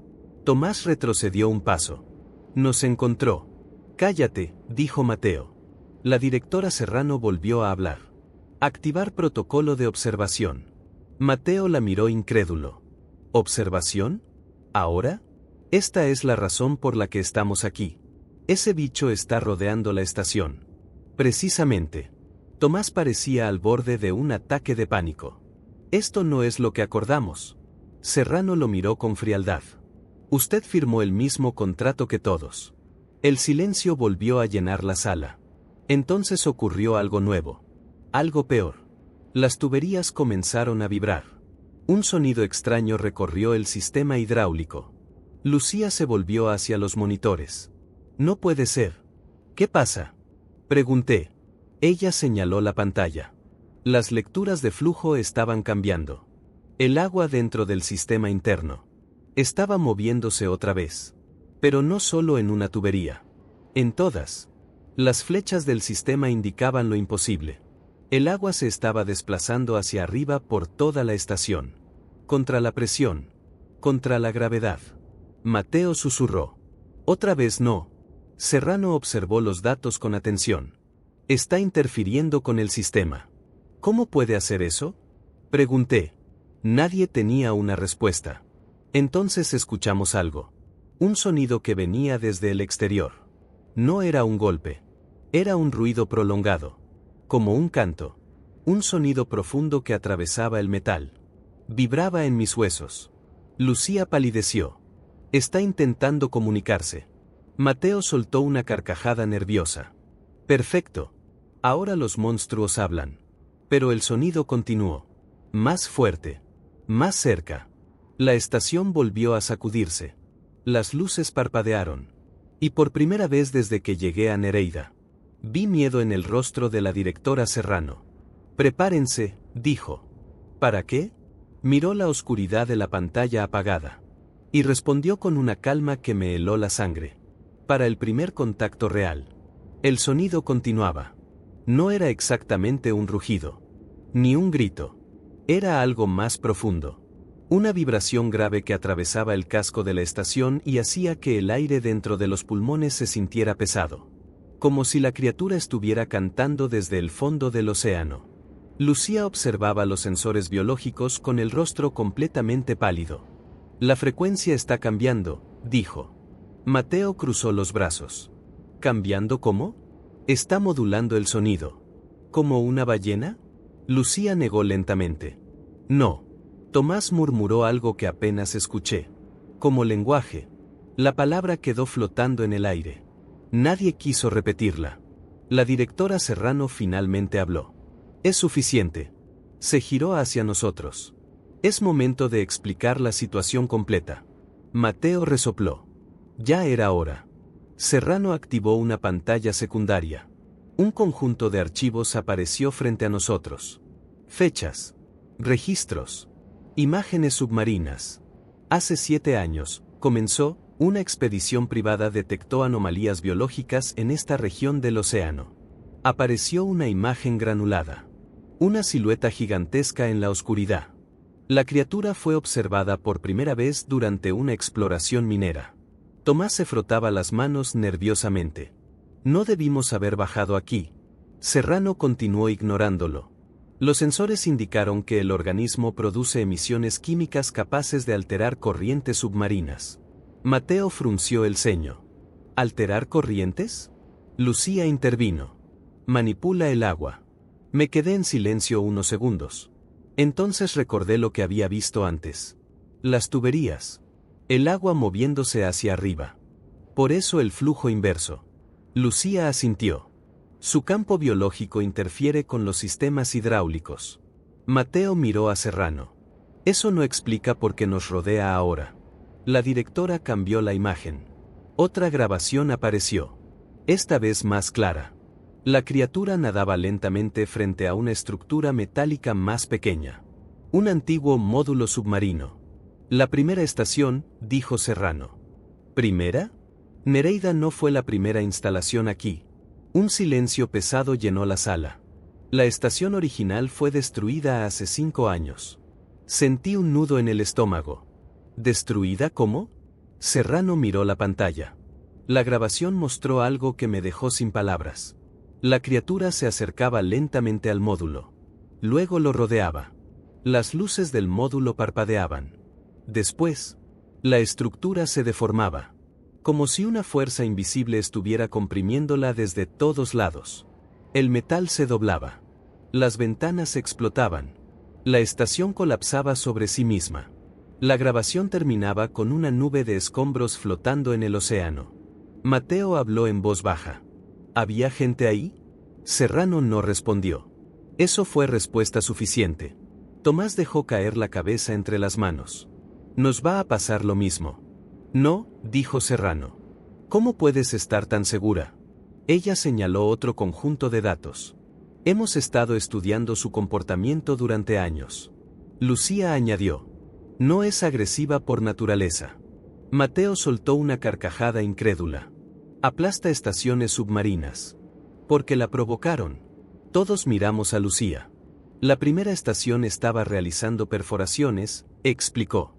Tomás retrocedió un paso. «Nos encontró». «Cállate», dijo Mateo. La directora Serrano volvió a hablar. «Activar protocolo de observación». Mateo la miró incrédulo. «¿Observación? ¿Ahora? Esta es la razón por la que estamos aquí. Ese bicho está rodeando la estación». «Precisamente». Tomás parecía al borde de un ataque de pánico. «Esto no es lo que acordamos». Serrano lo miró con frialdad. «Usted firmó el mismo contrato que todos». El silencio volvió a llenar la sala. Entonces ocurrió algo nuevo. Algo peor. Las tuberías comenzaron a vibrar. Un sonido extraño recorrió el sistema hidráulico. Lucía se volvió hacia los monitores. «No puede ser». «¿Qué pasa?», pregunté. Ella señaló la pantalla. Las lecturas de flujo estaban cambiando. El agua dentro del sistema interno estaba moviéndose otra vez. Pero no solo en una tubería. En todas. Las flechas del sistema indicaban lo imposible. El agua se estaba desplazando hacia arriba por toda la estación. Contra la presión. Contra la gravedad. Mateo susurró: «Otra vez no». Serrano observó los datos con atención. «Está interfiriendo con el sistema». «¿Cómo puede hacer eso?», pregunté. Nadie tenía una respuesta. Entonces escuchamos algo. Un sonido que venía desde el exterior. No era un golpe. Era un ruido prolongado. Como un canto. Un sonido profundo que atravesaba el metal. Vibraba en mis huesos. Lucía palideció. «Está intentando comunicarse». Mateo soltó una carcajada nerviosa. «Perfecto. Ahora los monstruos hablan». Pero el sonido continuó. Más fuerte. Más cerca. La estación volvió a sacudirse. Las luces parpadearon. Y por primera vez desde que llegué a Nereida, vi miedo en el rostro de la directora Serrano. «Prepárense», dijo. «¿Para qué?». Miró la oscuridad de la pantalla apagada. Y respondió con una calma que me heló la sangre. «Para el primer contacto real». El sonido continuaba. No era exactamente un rugido. Ni un grito. Era algo más profundo. Una vibración grave que atravesaba el casco de la estación y hacía que el aire dentro de los pulmones se sintiera pesado. Como si la criatura estuviera cantando desde el fondo del océano. Lucía observaba los sensores biológicos con el rostro completamente pálido. «La frecuencia está cambiando», dijo. Mateo cruzó los brazos. «¿Cambiando cómo?». «Está modulando el sonido». «¿Como una ballena?». Lucía negó lentamente. «No». Tomás murmuró algo que apenas escuché. «Como lenguaje». La palabra quedó flotando en el aire. Nadie quiso repetirla. La directora Serrano finalmente habló. «Es suficiente». Se giró hacia nosotros. «Es momento de explicar la situación completa». Mateo resopló. Ya era hora. Serrano activó una pantalla secundaria. Un conjunto de archivos apareció frente a nosotros. Fechas. Registros. Imágenes submarinas. Hace 7 años, comenzó, una expedición privada detectó anomalías biológicas en esta región del océano. Apareció una imagen granulada. Una silueta gigantesca en la oscuridad. La criatura fue observada por primera vez durante una exploración minera. Tomás se frotaba las manos nerviosamente. No debimos haber bajado aquí. Serrano continuó ignorándolo. Los sensores indicaron que el organismo produce emisiones químicas capaces de alterar corrientes submarinas. Mateo frunció el ceño. ¿Alterar corrientes? Lucía intervino. Manipula el agua. Me quedé en silencio unos segundos. Entonces recordé lo que había visto antes. Las tuberías. El agua moviéndose hacia arriba. Por eso el flujo inverso. Lucía asintió. Su campo biológico interfiere con los sistemas hidráulicos. Mateo miró a Serrano. Eso no explica por qué nos rodea ahora. La directora cambió la imagen. Otra grabación apareció. Esta vez más clara. La criatura nadaba lentamente frente a una estructura metálica más pequeña. Un antiguo módulo submarino. La primera estación, dijo Serrano. ¿Primera? Nereida no fue la primera instalación aquí. Un silencio pesado llenó la sala. La estación original fue destruida hace 5 años. Sentí un nudo en el estómago. ¿Destruida cómo? Serrano miró la pantalla. La grabación mostró algo que me dejó sin palabras. La criatura se acercaba lentamente al módulo. Luego lo rodeaba. Las luces del módulo parpadeaban. Después, la estructura se deformaba. Como si una fuerza invisible estuviera comprimiéndola desde todos lados. El metal se doblaba. Las ventanas explotaban. La estación colapsaba sobre sí misma. La grabación terminaba con una nube de escombros flotando en el océano. Mateo habló en voz baja. ¿Había gente ahí? Serrano no respondió. Eso fue respuesta suficiente. Tomás dejó caer la cabeza entre las manos. Nos va a pasar lo mismo. No, dijo Serrano. ¿Cómo puedes estar tan segura? Ella señaló otro conjunto de datos. Hemos estado estudiando su comportamiento durante años. Lucía añadió. No es agresiva por naturaleza. Mateo soltó una carcajada incrédula. Aplasta estaciones submarinas. Porque la provocaron. Todos miramos a Lucía. La primera estación estaba realizando perforaciones, explicó.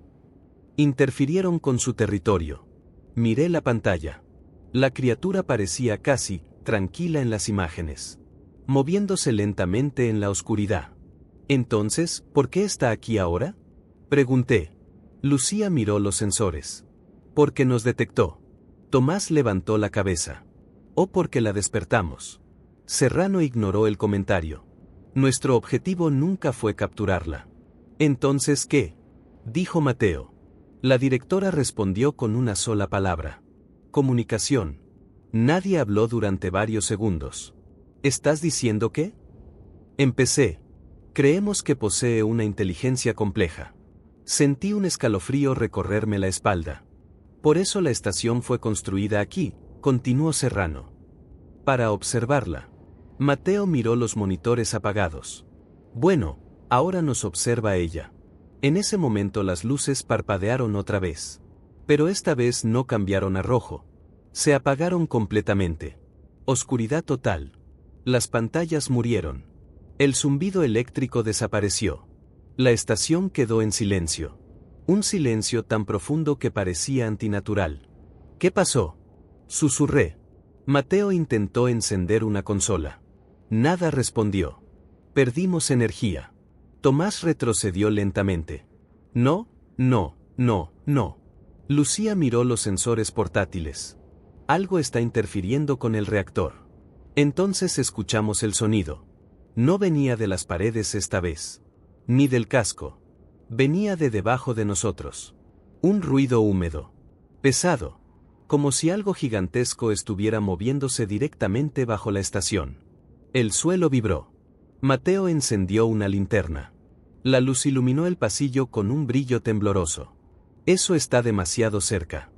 Interfirieron con su territorio. Miré la pantalla. La criatura parecía casi tranquila en las imágenes. Moviéndose lentamente en la oscuridad. Entonces, ¿por qué está aquí ahora? Pregunté. Lucía miró los sensores. Porque nos detectó. Tomás levantó la cabeza. O porque la despertamos. Serrano ignoró el comentario. Nuestro objetivo nunca fue capturarla. ¿Entonces qué? Dijo Mateo. La directora respondió con una sola palabra. Comunicación. Nadie habló durante varios segundos. ¿Estás diciendo qué? Empecé. Creemos que posee una inteligencia compleja. Sentí un escalofrío recorrerme la espalda. Por eso la estación fue construida aquí, continuó Serrano. Para observarla. Mateo miró los monitores apagados. Bueno, ahora nos observa ella. En ese momento las luces parpadearon otra vez. Pero esta vez no cambiaron a rojo. Se apagaron completamente. Oscuridad total. Las pantallas murieron. El zumbido eléctrico desapareció. La estación quedó en silencio. Un silencio tan profundo que parecía antinatural. ¿Qué pasó? Susurré. Mateo intentó encender una consola. Nada respondió. Perdimos energía. Tomás retrocedió lentamente. No, no, no, no. Lucía miró los sensores portátiles. Algo está interfiriendo con el reactor. Entonces escuchamos el sonido. No venía de las paredes esta vez. Ni del casco. Venía de debajo de nosotros. Un ruido húmedo. Pesado. Como si algo gigantesco estuviera moviéndose directamente bajo la estación. El suelo vibró. Mateo encendió una linterna. La luz iluminó el pasillo con un brillo tembloroso. Eso está demasiado cerca.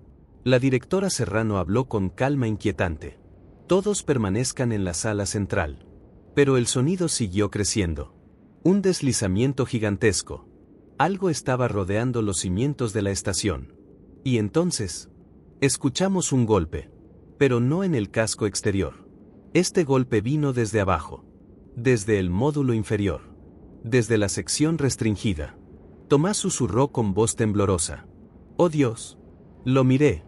La directora Serrano habló con calma inquietante. Todos permanezcan en la sala central. Pero el sonido siguió creciendo. Un deslizamiento gigantesco. Algo estaba rodeando los cimientos de la estación. Y entonces, escuchamos un golpe. Pero no en el casco exterior. Este golpe vino desde abajo. Desde el módulo inferior. Desde la sección restringida. Tomás susurró con voz temblorosa. ¡Oh Dios! Lo miré.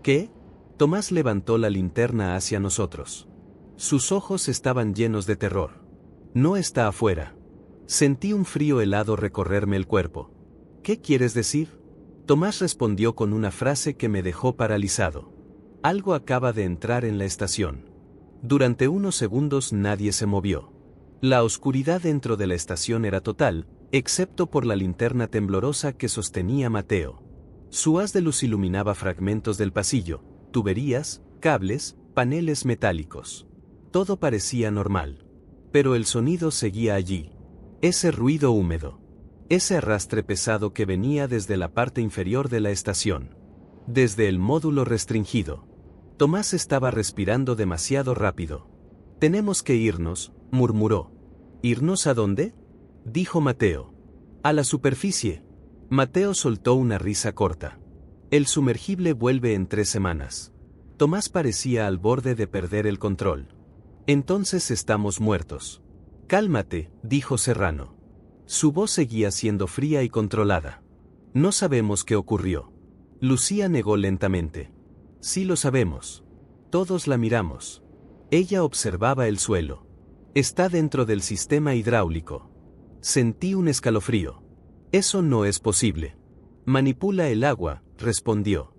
¿Qué? Tomás levantó la linterna hacia nosotros. Sus ojos estaban llenos de terror. No está afuera. Sentí un frío helado recorrerme el cuerpo. ¿Qué quieres decir? Tomás respondió con una frase que me dejó paralizado. Algo acaba de entrar en la estación. Durante unos segundos nadie se movió. La oscuridad dentro de la estación era total, excepto por la linterna temblorosa que sostenía Mateo. Su haz de luz iluminaba fragmentos del pasillo, tuberías, cables, paneles metálicos. Todo parecía normal. Pero el sonido seguía allí. Ese ruido húmedo. Ese arrastre pesado que venía desde la parte inferior de la estación. Desde el módulo restringido. Tomás estaba respirando demasiado rápido. Tenemos que irnos, murmuró. ¿Irnos a dónde? Dijo Mateo. A la superficie. Mateo soltó una risa corta. El sumergible vuelve en 3 semanas. Tomás parecía al borde de perder el control. Entonces estamos muertos. Cálmate, dijo Serrano. Su voz seguía siendo fría y controlada. No sabemos qué ocurrió. Lucía negó lentamente. Sí lo sabemos. Todos la miramos. Ella observaba el suelo. Está dentro del sistema hidráulico. Sentí un escalofrío. Eso no es posible. Manipula el agua, respondió.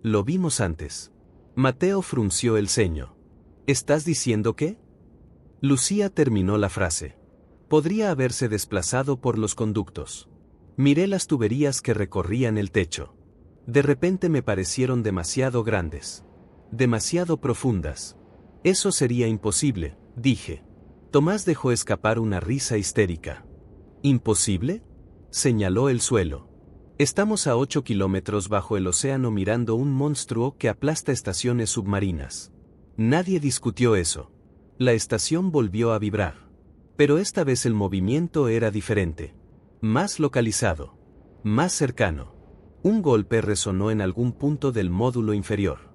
Lo vimos antes. Mateo frunció el ceño. ¿Estás diciendo qué? Lucía terminó la frase. Podría haberse desplazado por los conductos. Miré las tuberías que recorrían el techo. De repente me parecieron demasiado grandes. Demasiado profundas. Eso sería imposible, dije. Tomás dejó escapar una risa histérica. ¿Imposible? Señaló el suelo. Estamos a 8 kilómetros bajo el océano mirando un monstruo que aplasta estaciones submarinas. Nadie discutió eso. La estación volvió a vibrar. Pero esta vez el movimiento era diferente. Más localizado. Más cercano. Un golpe resonó en algún punto del módulo inferior.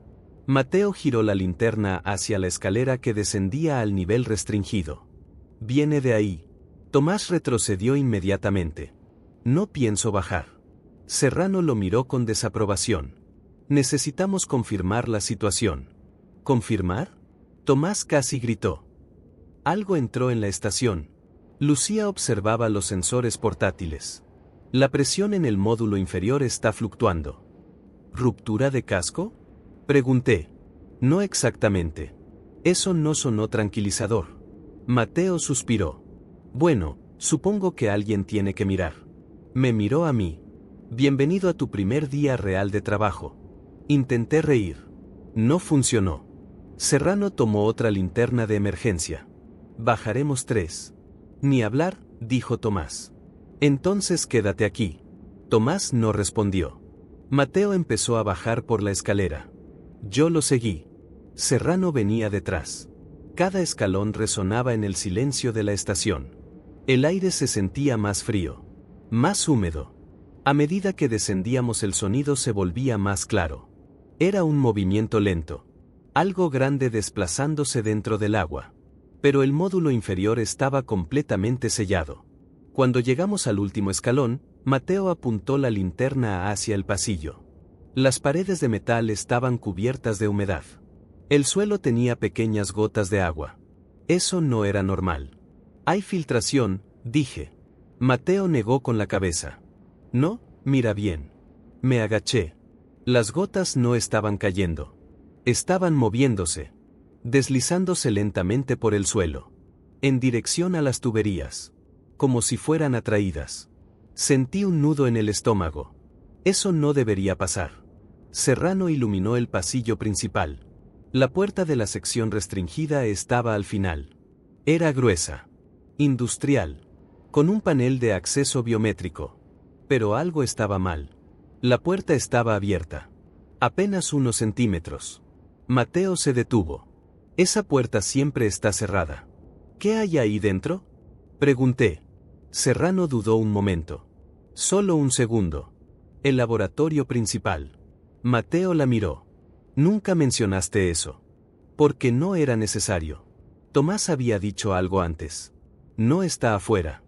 Mateo giró la linterna hacia la escalera que descendía al nivel restringido. Viene de ahí. Tomás retrocedió inmediatamente. No pienso bajar. Serrano lo miró con desaprobación. Necesitamos confirmar la situación. ¿Confirmar? Tomás casi gritó. Algo entró en la estación. Lucía observaba los sensores portátiles. La presión en el módulo inferior está fluctuando. ¿Ruptura de casco? Pregunté. No exactamente. Eso no sonó tranquilizador. Mateo suspiró. Bueno, supongo que alguien tiene que mirar. Me miró a mí. Bienvenido a tu primer día real de trabajo. Intenté reír. No funcionó. Serrano tomó otra linterna de emergencia. Bajaremos 3. Ni hablar, dijo Tomás. Entonces quédate aquí. Tomás no respondió. Mateo empezó a bajar por la escalera. Yo lo seguí. Serrano venía detrás. Cada escalón resonaba en el silencio de la estación. El aire se sentía más frío. Más húmedo. A medida que descendíamos el sonido se volvía más claro. Era un movimiento lento. Algo grande desplazándose dentro del agua. Pero el módulo inferior estaba completamente sellado. Cuando llegamos al último escalón, Mateo apuntó la linterna hacia el pasillo. Las paredes de metal estaban cubiertas de humedad. El suelo tenía pequeñas gotas de agua. Eso no era normal. Hay filtración, dije. Mateo negó con la cabeza. No, mira bien. Me agaché. Las gotas no estaban cayendo. Estaban moviéndose. Deslizándose lentamente por el suelo. En dirección a las tuberías. Como si fueran atraídas. Sentí un nudo en el estómago. Eso no debería pasar. Serrano iluminó el pasillo principal. La puerta de la sección restringida estaba al final. Era gruesa. Industrial. Con un panel de acceso biométrico. Pero algo estaba mal. La puerta estaba abierta. Apenas unos centímetros. Mateo se detuvo. Esa puerta siempre está cerrada. ¿Qué hay ahí dentro? Pregunté. Serrano dudó un momento. Solo un segundo. El laboratorio principal. Mateo la miró. Nunca mencionaste eso. Porque no era necesario. Tomás había dicho algo antes. No está afuera.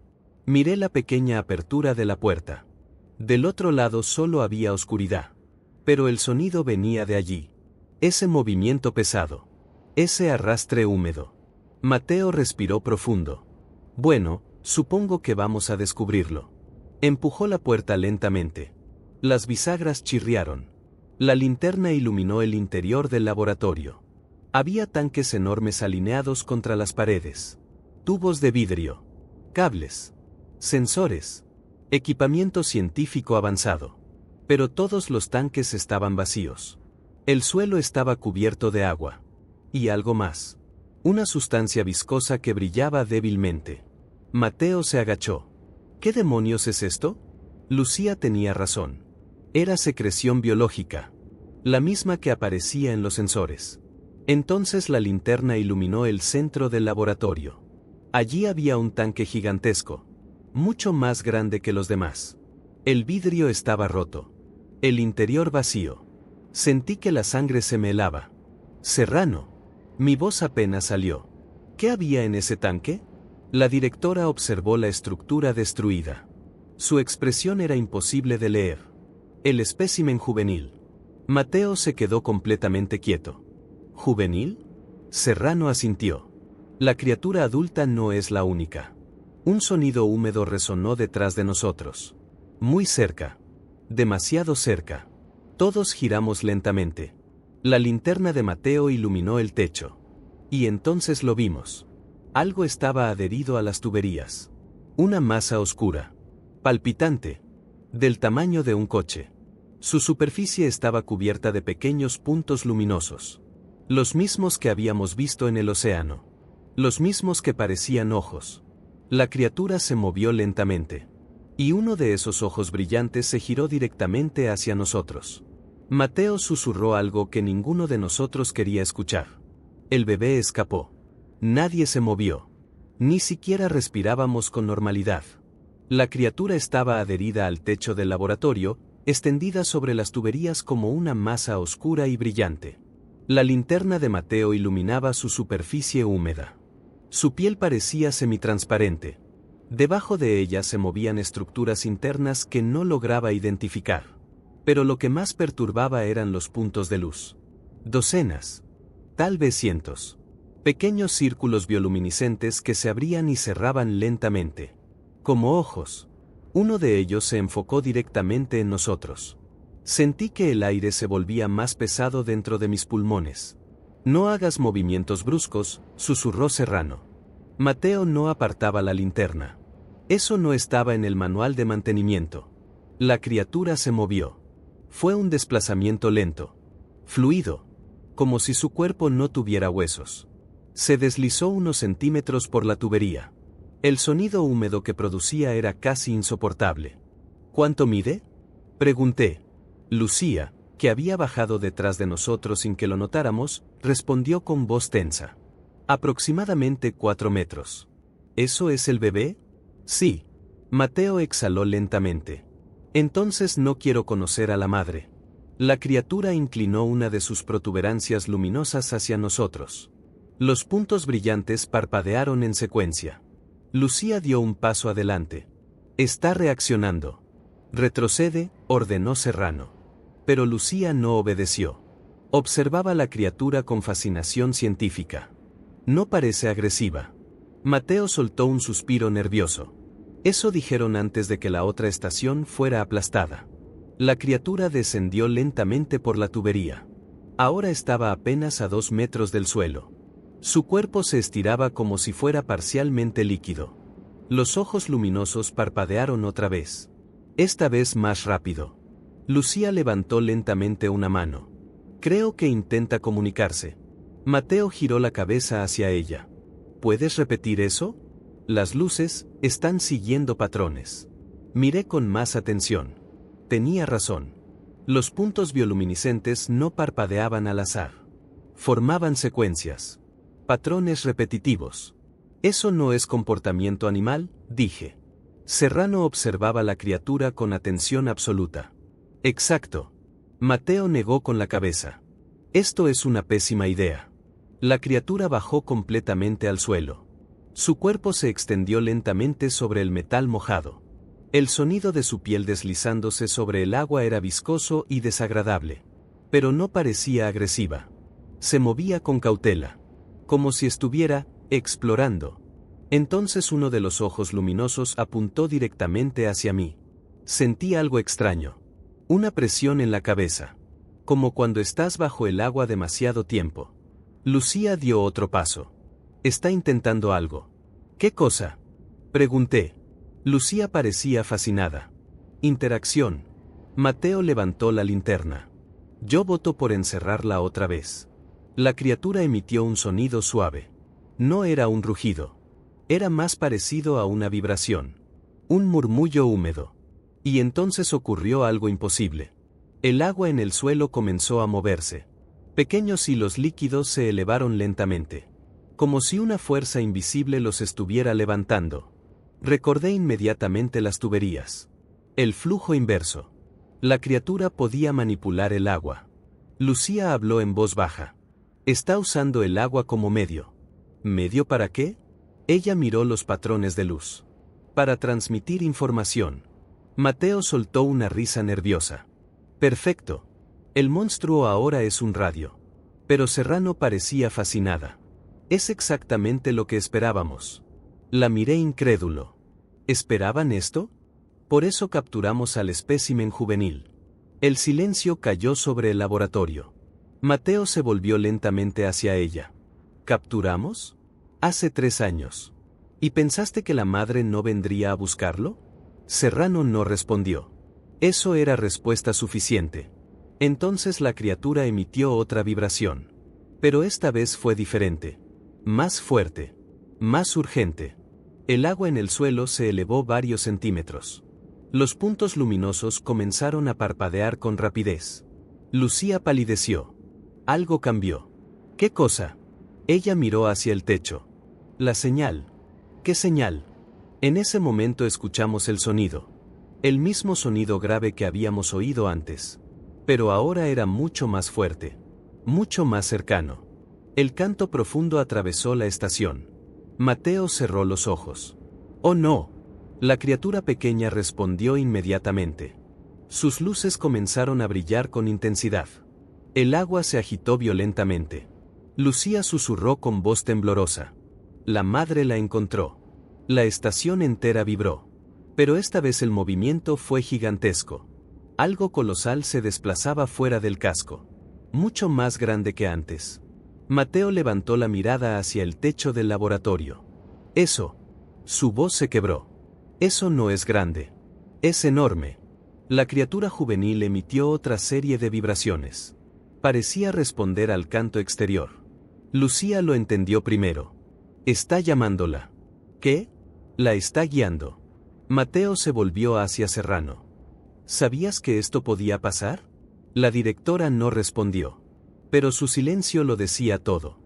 Miré la pequeña apertura de la puerta. Del otro lado solo había oscuridad. Pero el sonido venía de allí. Ese movimiento pesado. Ese arrastre húmedo. Mateo respiró profundo. Bueno, supongo que vamos a descubrirlo. Empujó la puerta lentamente. Las bisagras chirriaron. La linterna iluminó el interior del laboratorio. Había tanques enormes alineados contra las paredes. Tubos de vidrio. Cables. Sensores. Equipamiento científico avanzado. Pero todos los tanques estaban vacíos. El suelo estaba cubierto de agua. Y algo más. Una sustancia viscosa que brillaba débilmente. Mateo se agachó. ¿Qué demonios es esto? Lucía tenía razón. Era secreción biológica. La misma que aparecía en los sensores. Entonces la linterna iluminó el centro del laboratorio. Allí había un tanque gigantesco. Mucho más grande que los demás. El vidrio estaba roto. El interior vacío. Sentí que la sangre se me helaba. Serrano. Mi voz apenas salió. ¿Qué había en ese tanque? La directora observó la estructura destruida. Su expresión era imposible de leer. El espécimen juvenil. Mateo se quedó completamente quieto. ¿Juvenil? Serrano asintió. La criatura adulta no es la única. Un sonido húmedo resonó detrás de nosotros. Muy cerca. Demasiado cerca. Todos giramos lentamente. La linterna de Mateo iluminó el techo. Y entonces lo vimos. Algo estaba adherido a las tuberías. Una masa oscura. Palpitante. Del tamaño de un coche. Su superficie estaba cubierta de pequeños puntos luminosos. Los mismos que habíamos visto en el océano. Los mismos que parecían ojos. La criatura se movió lentamente. Y uno de esos ojos brillantes se giró directamente hacia nosotros. Mateo susurró algo que ninguno de nosotros quería escuchar. El bebé escapó. Nadie se movió. Ni siquiera respirábamos con normalidad. La criatura estaba adherida al techo del laboratorio, extendida sobre las tuberías como una masa oscura y brillante. La linterna de Mateo iluminaba su superficie húmeda. Su piel parecía semitransparente. Debajo de ella se movían estructuras internas que no lograba identificar. Pero lo que más perturbaba eran los puntos de luz. Docenas. Tal vez cientos. Pequeños círculos bioluminiscentes que se abrían y cerraban lentamente. Como ojos. Uno de ellos se enfocó directamente en nosotros. Sentí que el aire se volvía más pesado dentro de mis pulmones. No hagas movimientos bruscos, susurró Serrano. Mateo no apartaba la linterna. Eso no estaba en el manual de mantenimiento. La criatura se movió. Fue un desplazamiento lento. Fluido. Como si su cuerpo no tuviera huesos. Se deslizó unos centímetros por la tubería. El sonido húmedo que producía era casi insoportable. ¿Cuánto mide? Pregunté. Lucía, que había bajado detrás de nosotros sin que lo notáramos, respondió con voz tensa. Aproximadamente 4 metros. ¿Eso es el bebé? Sí. Mateo exhaló lentamente. Entonces no quiero conocer a la madre. La criatura inclinó una de sus protuberancias luminosas hacia nosotros. Los puntos brillantes parpadearon en secuencia. Lucía dio un paso adelante. Está reaccionando. Retrocede, ordenó Serrano. Pero Lucía no obedeció. Observaba la criatura con fascinación científica. No parece agresiva. Mateo soltó un suspiro nervioso. Eso dijeron antes de que la otra estación fuera aplastada. La criatura descendió lentamente por la tubería. Ahora estaba apenas a 2 metros del suelo. Su cuerpo se estiraba como si fuera parcialmente líquido. Los ojos luminosos parpadearon otra vez. Esta vez más rápido. Lucía levantó lentamente una mano. Creo que intenta comunicarse. Mateo giró la cabeza hacia ella. ¿Puedes repetir eso? Las luces están siguiendo patrones. Miré con más atención. Tenía razón. Los puntos bioluminiscentes no parpadeaban al azar. Formaban secuencias. Patrones repetitivos. Eso no es comportamiento animal, dije. Serrano observaba la criatura con atención absoluta. Exacto. Mateo negó con la cabeza. Esto es una pésima idea. La criatura bajó completamente al suelo. Su cuerpo se extendió lentamente sobre el metal mojado. El sonido de su piel deslizándose sobre el agua era viscoso y desagradable. Pero no parecía agresiva. Se movía con cautela. Como si estuviera explorando. Entonces uno de los ojos luminosos apuntó directamente hacia mí. Sentí algo extraño. Una presión en la cabeza. Como cuando estás bajo el agua demasiado tiempo. Lucía dio otro paso. Está intentando algo. ¿Qué cosa? Pregunté. Lucía parecía fascinada. Interacción. Mateo levantó la linterna. Yo voto por encerrarla otra vez. La criatura emitió un sonido suave. No era un rugido. Era más parecido a una vibración. Un murmullo húmedo. Y entonces ocurrió algo imposible. El agua en el suelo comenzó a moverse. Pequeños hilos líquidos se elevaron lentamente. Como si una fuerza invisible los estuviera levantando. Recordé inmediatamente las tuberías. El flujo inverso. La criatura podía manipular el agua. Lucía habló en voz baja. Está usando el agua como medio. ¿Medio para qué? Ella miró los patrones de luz. Para transmitir información. Mateo soltó una risa nerviosa. Perfecto. El monstruo ahora es un radio. Pero Serrano parecía fascinada. Es exactamente lo que esperábamos. La miré incrédulo. ¿Esperaban esto? Por eso capturamos al espécimen juvenil. El silencio cayó sobre el laboratorio. Mateo se volvió lentamente hacia ella. ¿Capturamos? Hace 3 años. ¿Y pensaste que la madre no vendría a buscarlo? Serrano no respondió. Eso era respuesta suficiente. Entonces la criatura emitió otra vibración. Pero esta vez fue diferente. Más fuerte. Más urgente. El agua en el suelo se elevó varios centímetros. Los puntos luminosos comenzaron a parpadear con rapidez. Lucía palideció. Algo cambió. ¿Qué cosa? Ella miró hacia el techo. La señal. ¿Qué señal? En ese momento escuchamos el sonido. El mismo sonido grave que habíamos oído antes. Pero ahora era mucho más fuerte. Mucho más cercano. El canto profundo atravesó la estación. Mateo cerró los ojos. ¡Oh no! La criatura pequeña respondió inmediatamente. Sus luces comenzaron a brillar con intensidad. El agua se agitó violentamente. Lucía susurró con voz temblorosa. La madre la encontró. La estación entera vibró. Pero esta vez el movimiento fue gigantesco. Algo colosal se desplazaba fuera del casco. Mucho más grande que antes. Mateo levantó la mirada hacia el techo del laboratorio. Eso. Su voz se quebró. Eso no es grande. Es enorme. La criatura juvenil emitió otra serie de vibraciones. Parecía responder al canto exterior. Lucía lo entendió primero. Está llamándola. ¿Qué? La está guiando. Mateo se volvió hacia Serrano. ¿Sabías que esto podía pasar? La directora no respondió. Pero su silencio lo decía todo.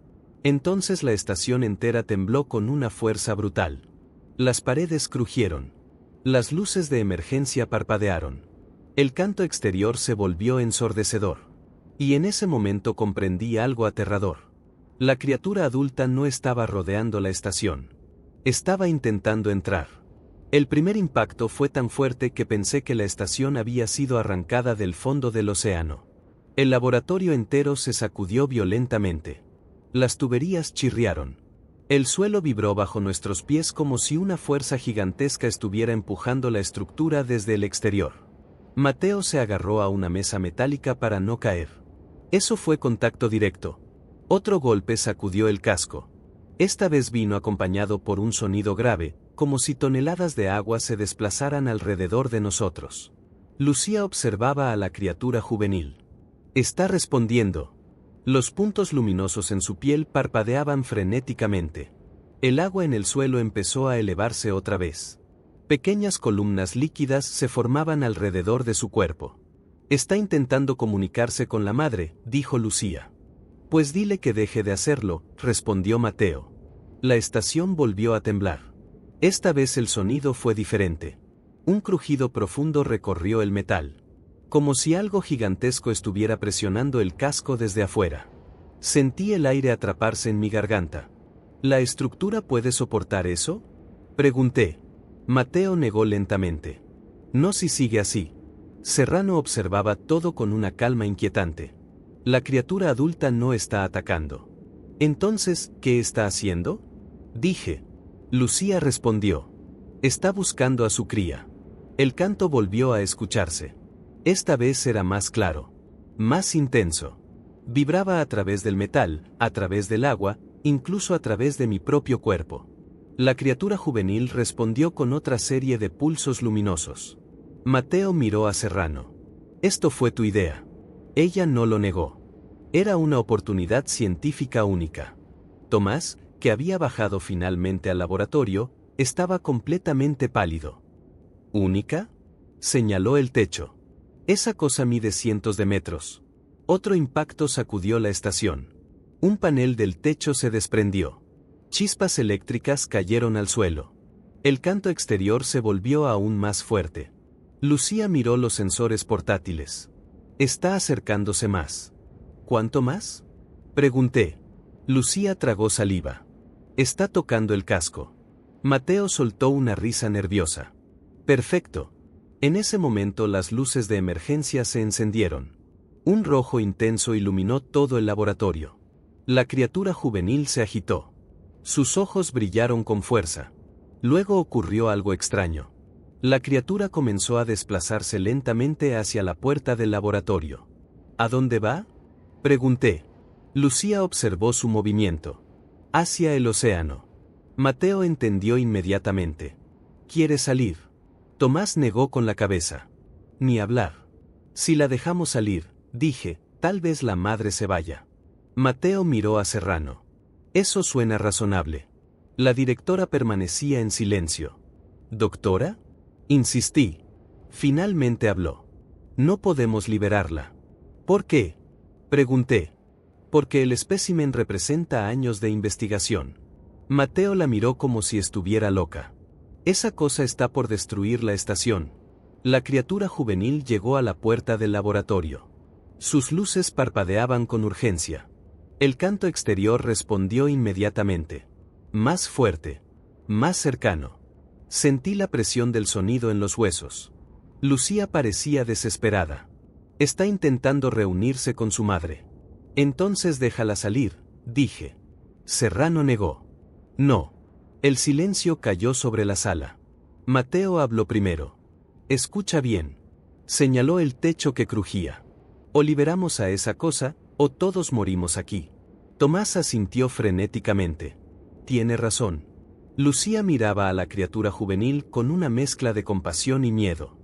Entonces la estación entera tembló con una fuerza brutal. Las paredes crujieron. Las luces de emergencia parpadearon. El canto exterior se volvió ensordecedor. Y en ese momento comprendí algo aterrador. La criatura adulta no estaba rodeando la estación. Estaba intentando entrar. El primer impacto fue tan fuerte que pensé que la estación había sido arrancada del fondo del océano. El laboratorio entero se sacudió violentamente. Las tuberías chirriaron. El suelo vibró bajo nuestros pies como si una fuerza gigantesca estuviera empujando la estructura desde el exterior. Mateo se agarró a una mesa metálica para no caer. Eso fue contacto directo. Otro golpe sacudió el casco. Esta vez vino acompañado por un sonido grave, como si toneladas de agua se desplazaran alrededor de nosotros. Lucía observaba a la criatura juvenil. Está respondiendo. Los puntos luminosos en su piel parpadeaban frenéticamente. El agua en el suelo empezó a elevarse otra vez. Pequeñas columnas líquidas se formaban alrededor de su cuerpo. Está intentando comunicarse con la madre, dijo Lucía. Pues dile que deje de hacerlo, respondió Mateo. La estación volvió a temblar. Esta vez el sonido fue diferente. Un crujido profundo recorrió el metal. Como si algo gigantesco estuviera presionando el casco desde afuera. Sentí el aire atraparse en mi garganta. ¿La estructura puede soportar eso? Pregunté. Mateo negó lentamente. No si sigue así. Serrano observaba todo con una calma inquietante. La criatura adulta no está atacando. Entonces, ¿qué está haciendo? Dije. Lucía respondió. Está buscando a su cría. El canto volvió a escucharse. Esta vez era más claro. Más intenso. Vibraba a través del metal, a través del agua, incluso a través de mi propio cuerpo. La criatura juvenil respondió con otra serie de pulsos luminosos. Mateo miró a Serrano. Esto fue tu idea. Ella no lo negó. Era una oportunidad científica única. Tomás, que había bajado finalmente al laboratorio, estaba completamente pálido. ¿Única? Señaló el techo. Esa cosa mide cientos de metros. Otro impacto sacudió la estación. Un panel del techo se desprendió. Chispas eléctricas cayeron al suelo. El canto exterior se volvió aún más fuerte. Lucía miró los sensores portátiles. Está acercándose más. ¿Cuánto más? Pregunté. Lucía tragó saliva. Está tocando el casco. Mateo soltó una risa nerviosa. Perfecto. En ese momento las luces de emergencia se encendieron. Un rojo intenso iluminó todo el laboratorio. La criatura juvenil se agitó. Sus ojos brillaron con fuerza. Luego ocurrió algo extraño. La criatura comenzó a desplazarse lentamente hacia la puerta del laboratorio. ¿A dónde va? Pregunté. Lucía observó su movimiento. Hacia el océano. Mateo entendió inmediatamente. ¿Quiere salir? Tomás negó con la cabeza. Ni hablar. Si la dejamos salir, dije, tal vez la madre se vaya. Mateo miró a Serrano. Eso suena razonable. La directora permanecía en silencio. ¿Doctora? Insistí. Finalmente habló. No podemos liberarla. ¿Por qué? Pregunté. Porque el espécimen representa años de investigación. Mateo la miró como si estuviera loca. Esa cosa está por destruir la estación. La criatura juvenil llegó a la puerta del laboratorio. Sus luces parpadeaban con urgencia. El canto exterior respondió inmediatamente. Más fuerte. Más cercano. Sentí la presión del sonido en los huesos. Lucía parecía desesperada. Está intentando reunirse con su madre. Entonces déjala salir, dije. Serrano negó. No. El silencio cayó sobre la sala. Mateo habló primero. Escucha bien. Señaló el techo que crujía. O liberamos a esa cosa, o todos morimos aquí. Tomás asintió frenéticamente. Tiene razón. Lucía miraba a la criatura juvenil con una mezcla de compasión y miedo.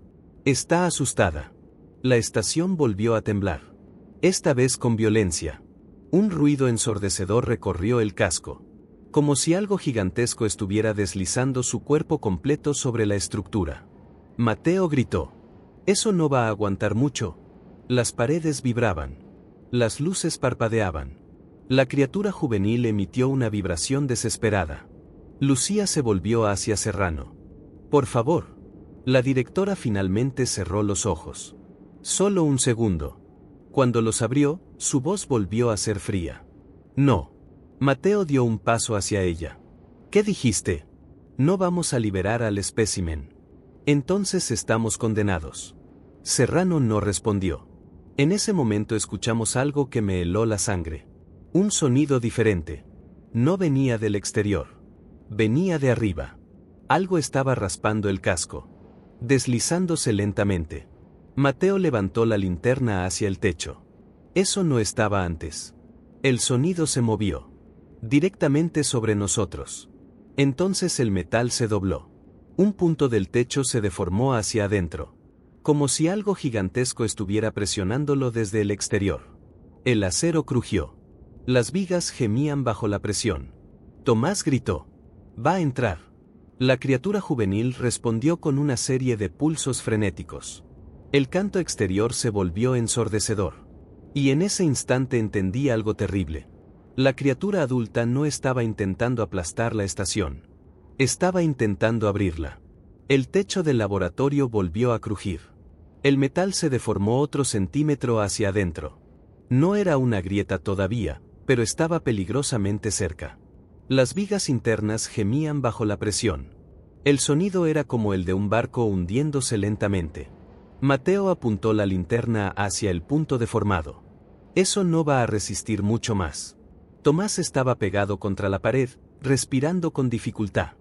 Está asustada. La estación volvió a temblar. Esta vez con violencia. Un ruido ensordecedor recorrió el casco. Como si algo gigantesco estuviera deslizando su cuerpo completo sobre la estructura. Mateo gritó. Eso no va a aguantar mucho. Las paredes vibraban. Las luces parpadeaban. La criatura juvenil emitió una vibración desesperada. Lucía se volvió hacia Serrano. Por favor. La directora finalmente cerró los ojos. Solo un segundo. Cuando los abrió, su voz volvió a ser fría. No. Mateo dio un paso hacia ella. ¿Qué dijiste? No vamos a liberar al espécimen. Entonces estamos condenados. Serrano no respondió. En ese momento escuchamos algo que me heló la sangre. Un sonido diferente. No venía del exterior. Venía de arriba. Algo estaba raspando el casco. Deslizándose lentamente. Mateo levantó la linterna hacia el techo. Eso no estaba antes. El sonido se movió. Directamente sobre nosotros. Entonces el metal se dobló. Un punto del techo se deformó hacia adentro. Como si algo gigantesco estuviera presionándolo desde el exterior. El acero crujió. Las vigas gemían bajo la presión. Tomás gritó. Va a entrar. La criatura juvenil respondió con una serie de pulsos frenéticos. El canto exterior se volvió ensordecedor. Y en ese instante entendí algo terrible. La criatura adulta no estaba intentando aplastar la estación. Estaba intentando abrirla. El techo del laboratorio volvió a crujir. El metal se deformó otro centímetro hacia adentro. No era una grieta todavía, pero estaba peligrosamente cerca. Las vigas internas gemían bajo la presión. El sonido era como el de un barco hundiéndose lentamente. Mateo apuntó la linterna hacia el punto deformado. Eso no va a resistir mucho más. Tomás estaba pegado contra la pared, respirando con dificultad.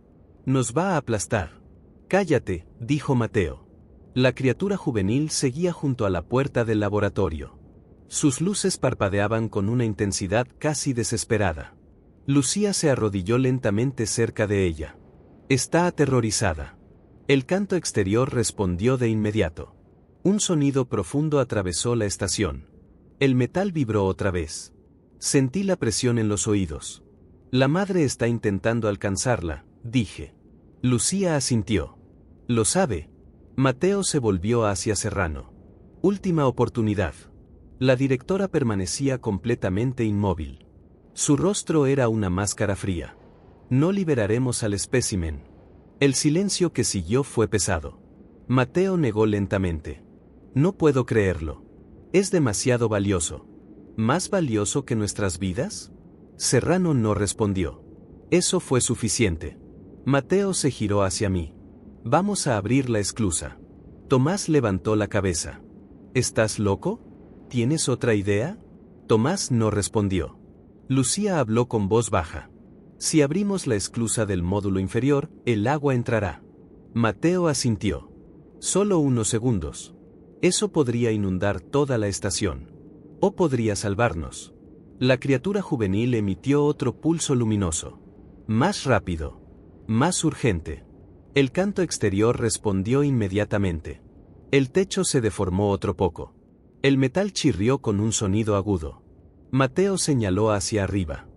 Nos va a aplastar. Cállate, dijo Mateo. La criatura juvenil seguía junto a la puerta del laboratorio. Sus luces parpadeaban con una intensidad casi desesperada. Lucía se arrodilló lentamente cerca de ella. Está aterrorizada. El canto exterior respondió de inmediato. Un sonido profundo atravesó la estación. El metal vibró otra vez. Sentí la presión en los oídos. La madre está intentando alcanzarla, dije. Lucía asintió. Lo sabe. Mateo se volvió hacia Serrano. Última oportunidad. La directora permanecía completamente inmóvil. Su rostro era una máscara fría. No liberaremos al espécimen. El silencio que siguió fue pesado. Mateo negó lentamente. No puedo creerlo. Es demasiado valioso. ¿Más valioso que nuestras vidas? Serrano no respondió. Eso fue suficiente. Mateo se giró hacia mí. Vamos a abrir la esclusa. Tomás levantó la cabeza. ¿Estás loco? ¿Tienes otra idea? Tomás no respondió. Lucía habló con voz baja. Si abrimos la esclusa del módulo inferior, el agua entrará. Mateo asintió. Solo unos segundos. Eso podría inundar toda la estación. O podría salvarnos. La criatura juvenil emitió otro pulso luminoso. Más rápido. Más urgente. El canto exterior respondió inmediatamente. El techo se deformó otro poco. El metal chirrió con un sonido agudo. Mateo señaló hacia arriba.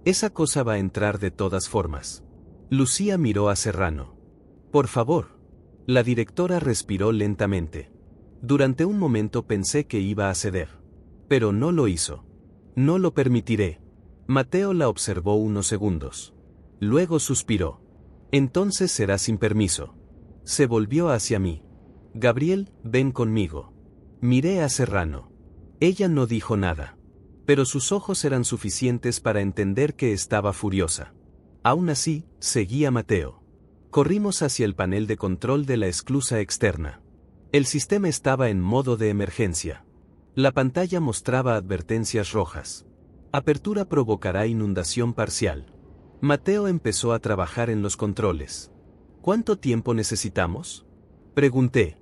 Esa cosa va a entrar de todas formas. Lucía miró a Serrano. Por favor. La directora respiró lentamente. Durante un momento pensé que iba a ceder. Pero no lo hizo. No lo permitiré. Mateo la observó unos segundos. Luego suspiró. Entonces será sin permiso. Se volvió hacia mí. Gabriel, ven conmigo. Miré a Serrano. Ella no dijo nada. Pero sus ojos eran suficientes para entender que estaba furiosa. Aún así, seguí a Mateo. Corrimos hacia el panel de control de la esclusa externa. El sistema estaba en modo de emergencia. La pantalla mostraba advertencias rojas. Apertura provocará inundación parcial. Mateo empezó a trabajar en los controles. ¿Cuánto tiempo necesitamos? Pregunté.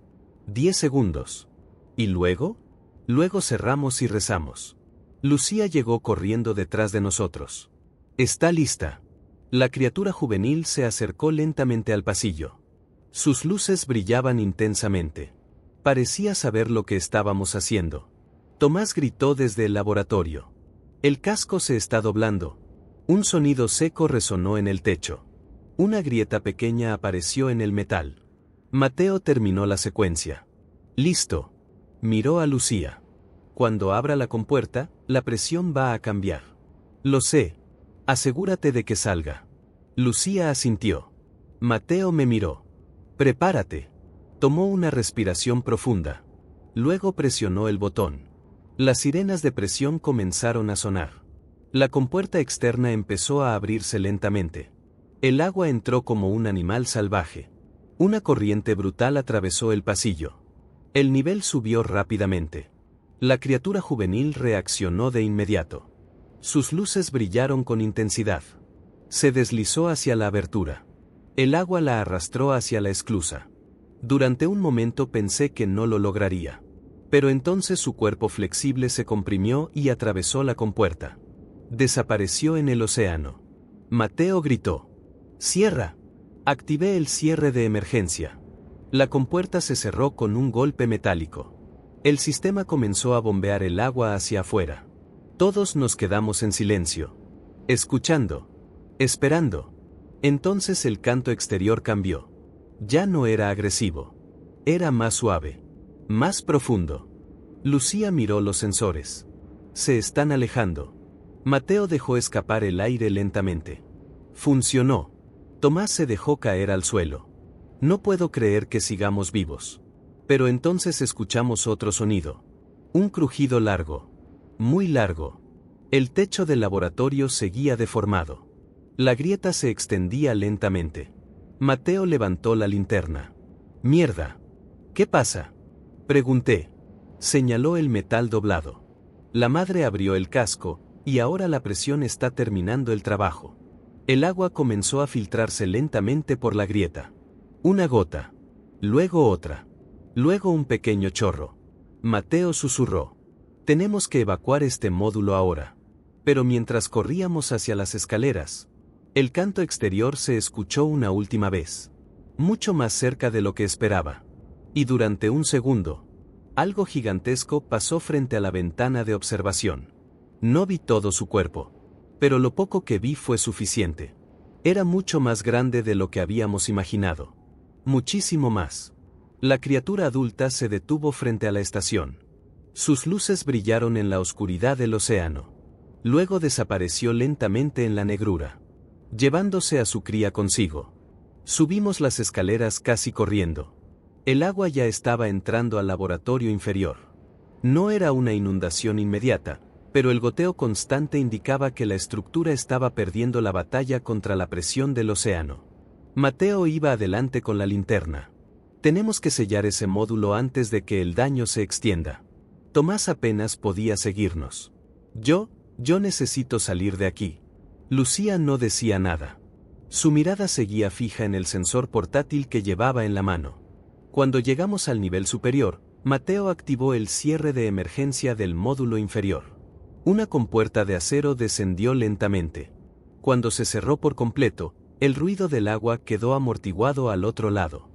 10 segundos. ¿Y luego? Luego cerramos y rezamos. Lucía llegó corriendo detrás de nosotros. Está lista. La criatura juvenil se acercó lentamente al pasillo. Sus luces brillaban intensamente. Parecía saber lo que estábamos haciendo. Tomás gritó desde el laboratorio. El casco se está doblando. Un sonido seco resonó en el techo. Una grieta pequeña apareció en el metal. Mateo terminó la secuencia. Listo. Miró a Lucía. Cuando abra la compuerta, la presión va a cambiar. Lo sé. Asegúrate de que salga. Lucía asintió. Mateo me miró. Prepárate. Tomó una respiración profunda. Luego presionó el botón. Las sirenas de presión comenzaron a sonar. La compuerta externa empezó a abrirse lentamente. El agua entró como un animal salvaje. Una corriente brutal atravesó el pasillo. El nivel subió rápidamente. La criatura juvenil reaccionó de inmediato. Sus luces brillaron con intensidad. Se deslizó hacia la abertura. El agua la arrastró hacia la esclusa. Durante un momento pensé que no lo lograría. Pero entonces su cuerpo flexible se comprimió y atravesó la compuerta. Desapareció en el océano. Mateo gritó. ¡Cierra! Activé el cierre de emergencia. La compuerta se cerró con un golpe metálico. El sistema comenzó a bombear el agua hacia afuera. Todos nos quedamos en silencio. Escuchando. Esperando. Entonces el canto exterior cambió. Ya no era agresivo. Era más suave. Más profundo. Lucía miró los sensores. Se están alejando. Mateo dejó escapar el aire lentamente. Funcionó. Tomás se dejó caer al suelo. No puedo creer que sigamos vivos. Pero entonces escuchamos otro sonido. Un crujido largo. Muy largo. El techo del laboratorio seguía deformado. La grieta se extendía lentamente. Mateo levantó la linterna. «Mierda. ¿Qué pasa?», pregunté. Señaló el metal doblado. La madre abrió el casco, y ahora la presión está terminando el trabajo. El agua comenzó a filtrarse lentamente por la grieta. Una gota. Luego otra. Luego un pequeño chorro. Mateo susurró. «Tenemos que evacuar este módulo ahora». Pero mientras corríamos hacia las escaleras, el canto exterior se escuchó una última vez. Mucho más cerca de lo que esperaba. Y durante un segundo, algo gigantesco pasó frente a la ventana de observación. No vi todo su cuerpo, pero lo poco que vi fue suficiente. Era mucho más grande de lo que habíamos imaginado. Muchísimo más. La criatura adulta se detuvo frente a la estación. Sus luces brillaron en la oscuridad del océano. Luego desapareció lentamente en la negrura, llevándose a su cría consigo. Subimos las escaleras casi corriendo. El agua ya estaba entrando al laboratorio inferior. No era una inundación inmediata, pero el goteo constante indicaba que la estructura estaba perdiendo la batalla contra la presión del océano. Mateo iba adelante con la linterna. «Tenemos que sellar ese módulo antes de que el daño se extienda». Tomás apenas podía seguirnos. Yo necesito salir de aquí». Lucía no decía nada. Su mirada seguía fija en el sensor portátil que llevaba en la mano. Cuando llegamos al nivel superior, Mateo activó el cierre de emergencia del módulo inferior. Una compuerta de acero descendió lentamente. Cuando se cerró por completo, el ruido del agua quedó amortiguado al otro lado.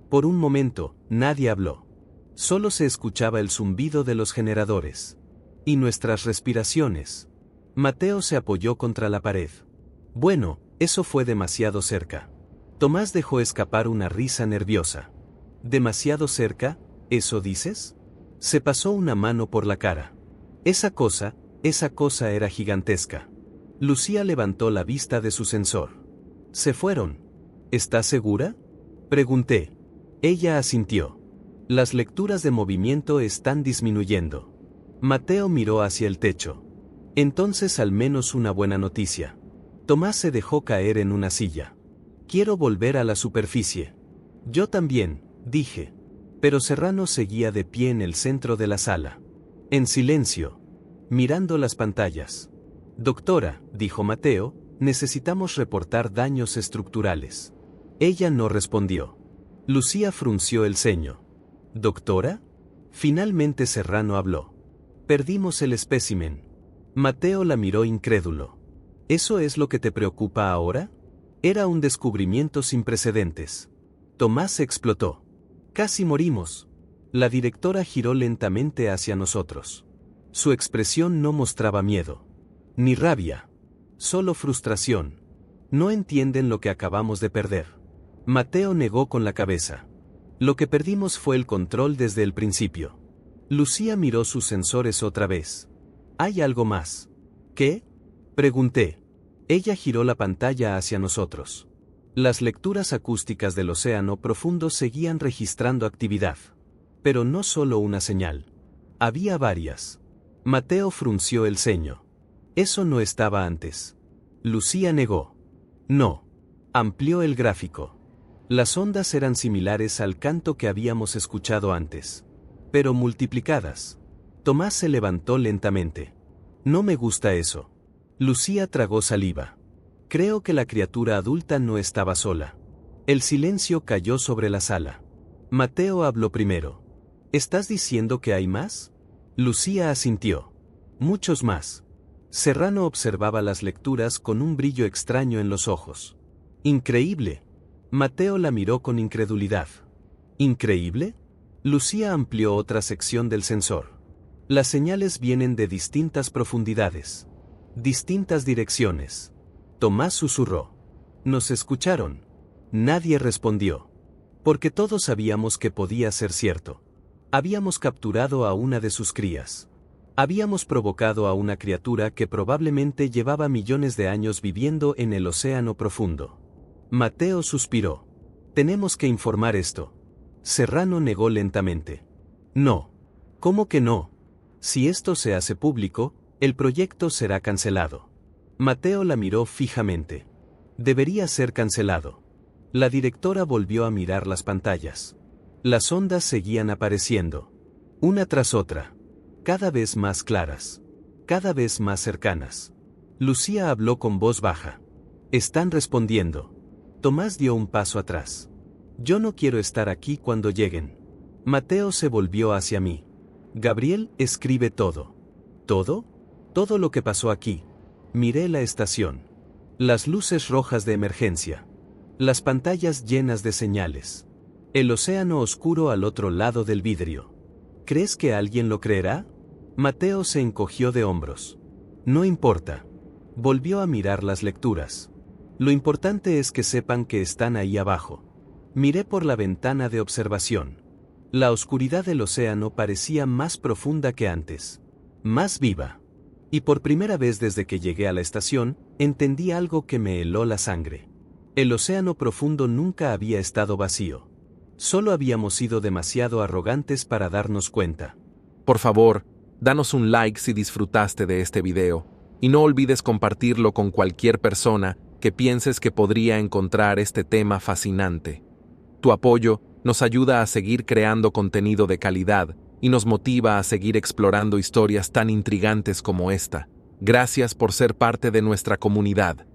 Por un momento, nadie habló. Solo se escuchaba el zumbido de los generadores. Y nuestras respiraciones. Mateo se apoyó contra la pared. «Bueno, eso fue demasiado cerca». Tomás dejó escapar una risa nerviosa. «¿Demasiado cerca? ¿Eso dices?». Se pasó una mano por la cara. Esa cosa era gigantesca. Lucía levantó la vista de su sensor. «Se fueron». «¿Estás segura?», pregunté. Ella asintió. «Las lecturas de movimiento están disminuyendo». Mateo miró hacia el techo. «Entonces al menos una buena noticia». Tomás se dejó caer en una silla. «Quiero volver a la superficie». «Yo también», dije. Pero Serrano seguía de pie en el centro de la sala. En silencio. Mirando las pantallas. «Doctora», dijo Mateo, «necesitamos reportar daños estructurales». Ella no respondió. Lucía frunció el ceño. «¿Doctora?». Finalmente Serrano habló. «Perdimos el espécimen». Mateo la miró incrédulo. «¿Eso es lo que te preocupa ahora?». Era un descubrimiento sin precedentes. Tomás explotó. «Casi morimos». La directora giró lentamente hacia nosotros. Su expresión no mostraba miedo. Ni rabia. Solo frustración. «No entienden lo que acabamos de perder». Mateo negó con la cabeza. «Lo que perdimos fue el control desde el principio». Lucía miró sus sensores otra vez. «¿Hay algo más?». «¿Qué?», pregunté. Ella giró la pantalla hacia nosotros. Las lecturas acústicas del océano profundo seguían registrando actividad. Pero no solo una señal. Había varias. Mateo frunció el ceño. «Eso no estaba antes». Lucía negó. «No». Amplió el gráfico. Las ondas eran similares al canto que habíamos escuchado antes. Pero multiplicadas. Tomás se levantó lentamente. «No me gusta eso». Lucía tragó saliva. «Creo que la criatura adulta no estaba sola». El silencio cayó sobre la sala. Mateo habló primero. «¿Estás diciendo que hay más?». Lucía asintió. «Muchos más». Serrano observaba las lecturas con un brillo extraño en los ojos. «Increíble». Mateo la miró con incredulidad. «¿Increíble?». Lucía amplió otra sección del sensor. «Las señales vienen de distintas profundidades. Distintas direcciones». Tomás susurró. «¿Nos escucharon?». Nadie respondió. Porque todos sabíamos que podía ser cierto. Habíamos capturado a una de sus crías. Habíamos provocado a una criatura que probablemente llevaba millones de años viviendo en el océano profundo. Mateo suspiró. Tenemos que informar esto. Serrano negó lentamente. No. ¿Cómo que no? Si esto se hace público, el proyecto será cancelado. Mateo la miró fijamente. Debería ser cancelado. La directora volvió a mirar las pantallas. Las ondas seguían apareciendo. Una tras otra. Cada vez más claras. Cada vez más cercanas. Lucía habló con voz baja. Están respondiendo. Tomás dio un paso atrás. Yo no quiero estar aquí cuando lleguen. Mateo se volvió hacia mí. Gabriel, escribe todo. ¿Todo? Todo lo que pasó aquí. Miré la estación. Las luces rojas de emergencia. Las pantallas llenas de señales. El océano oscuro al otro lado del vidrio. ¿Crees que alguien lo creerá? Mateo se encogió de hombros. No importa. Volvió a mirar las lecturas. Lo importante es que sepan que están ahí abajo. Miré por la ventana de observación. La oscuridad del océano parecía más profunda que antes. Más viva. Y por primera vez desde que llegué a la estación, entendí algo que me heló la sangre. El océano profundo nunca había estado vacío. Solo habíamos sido demasiado arrogantes para darnos cuenta. Por favor, danos un like si disfrutaste de este video, y no olvides compartirlo con cualquier persona que pienses que podría encontrar este tema fascinante. Tu apoyo nos ayuda a seguir creando contenido de calidad y nos motiva a seguir explorando historias tan intrigantes como esta. Gracias por ser parte de nuestra comunidad.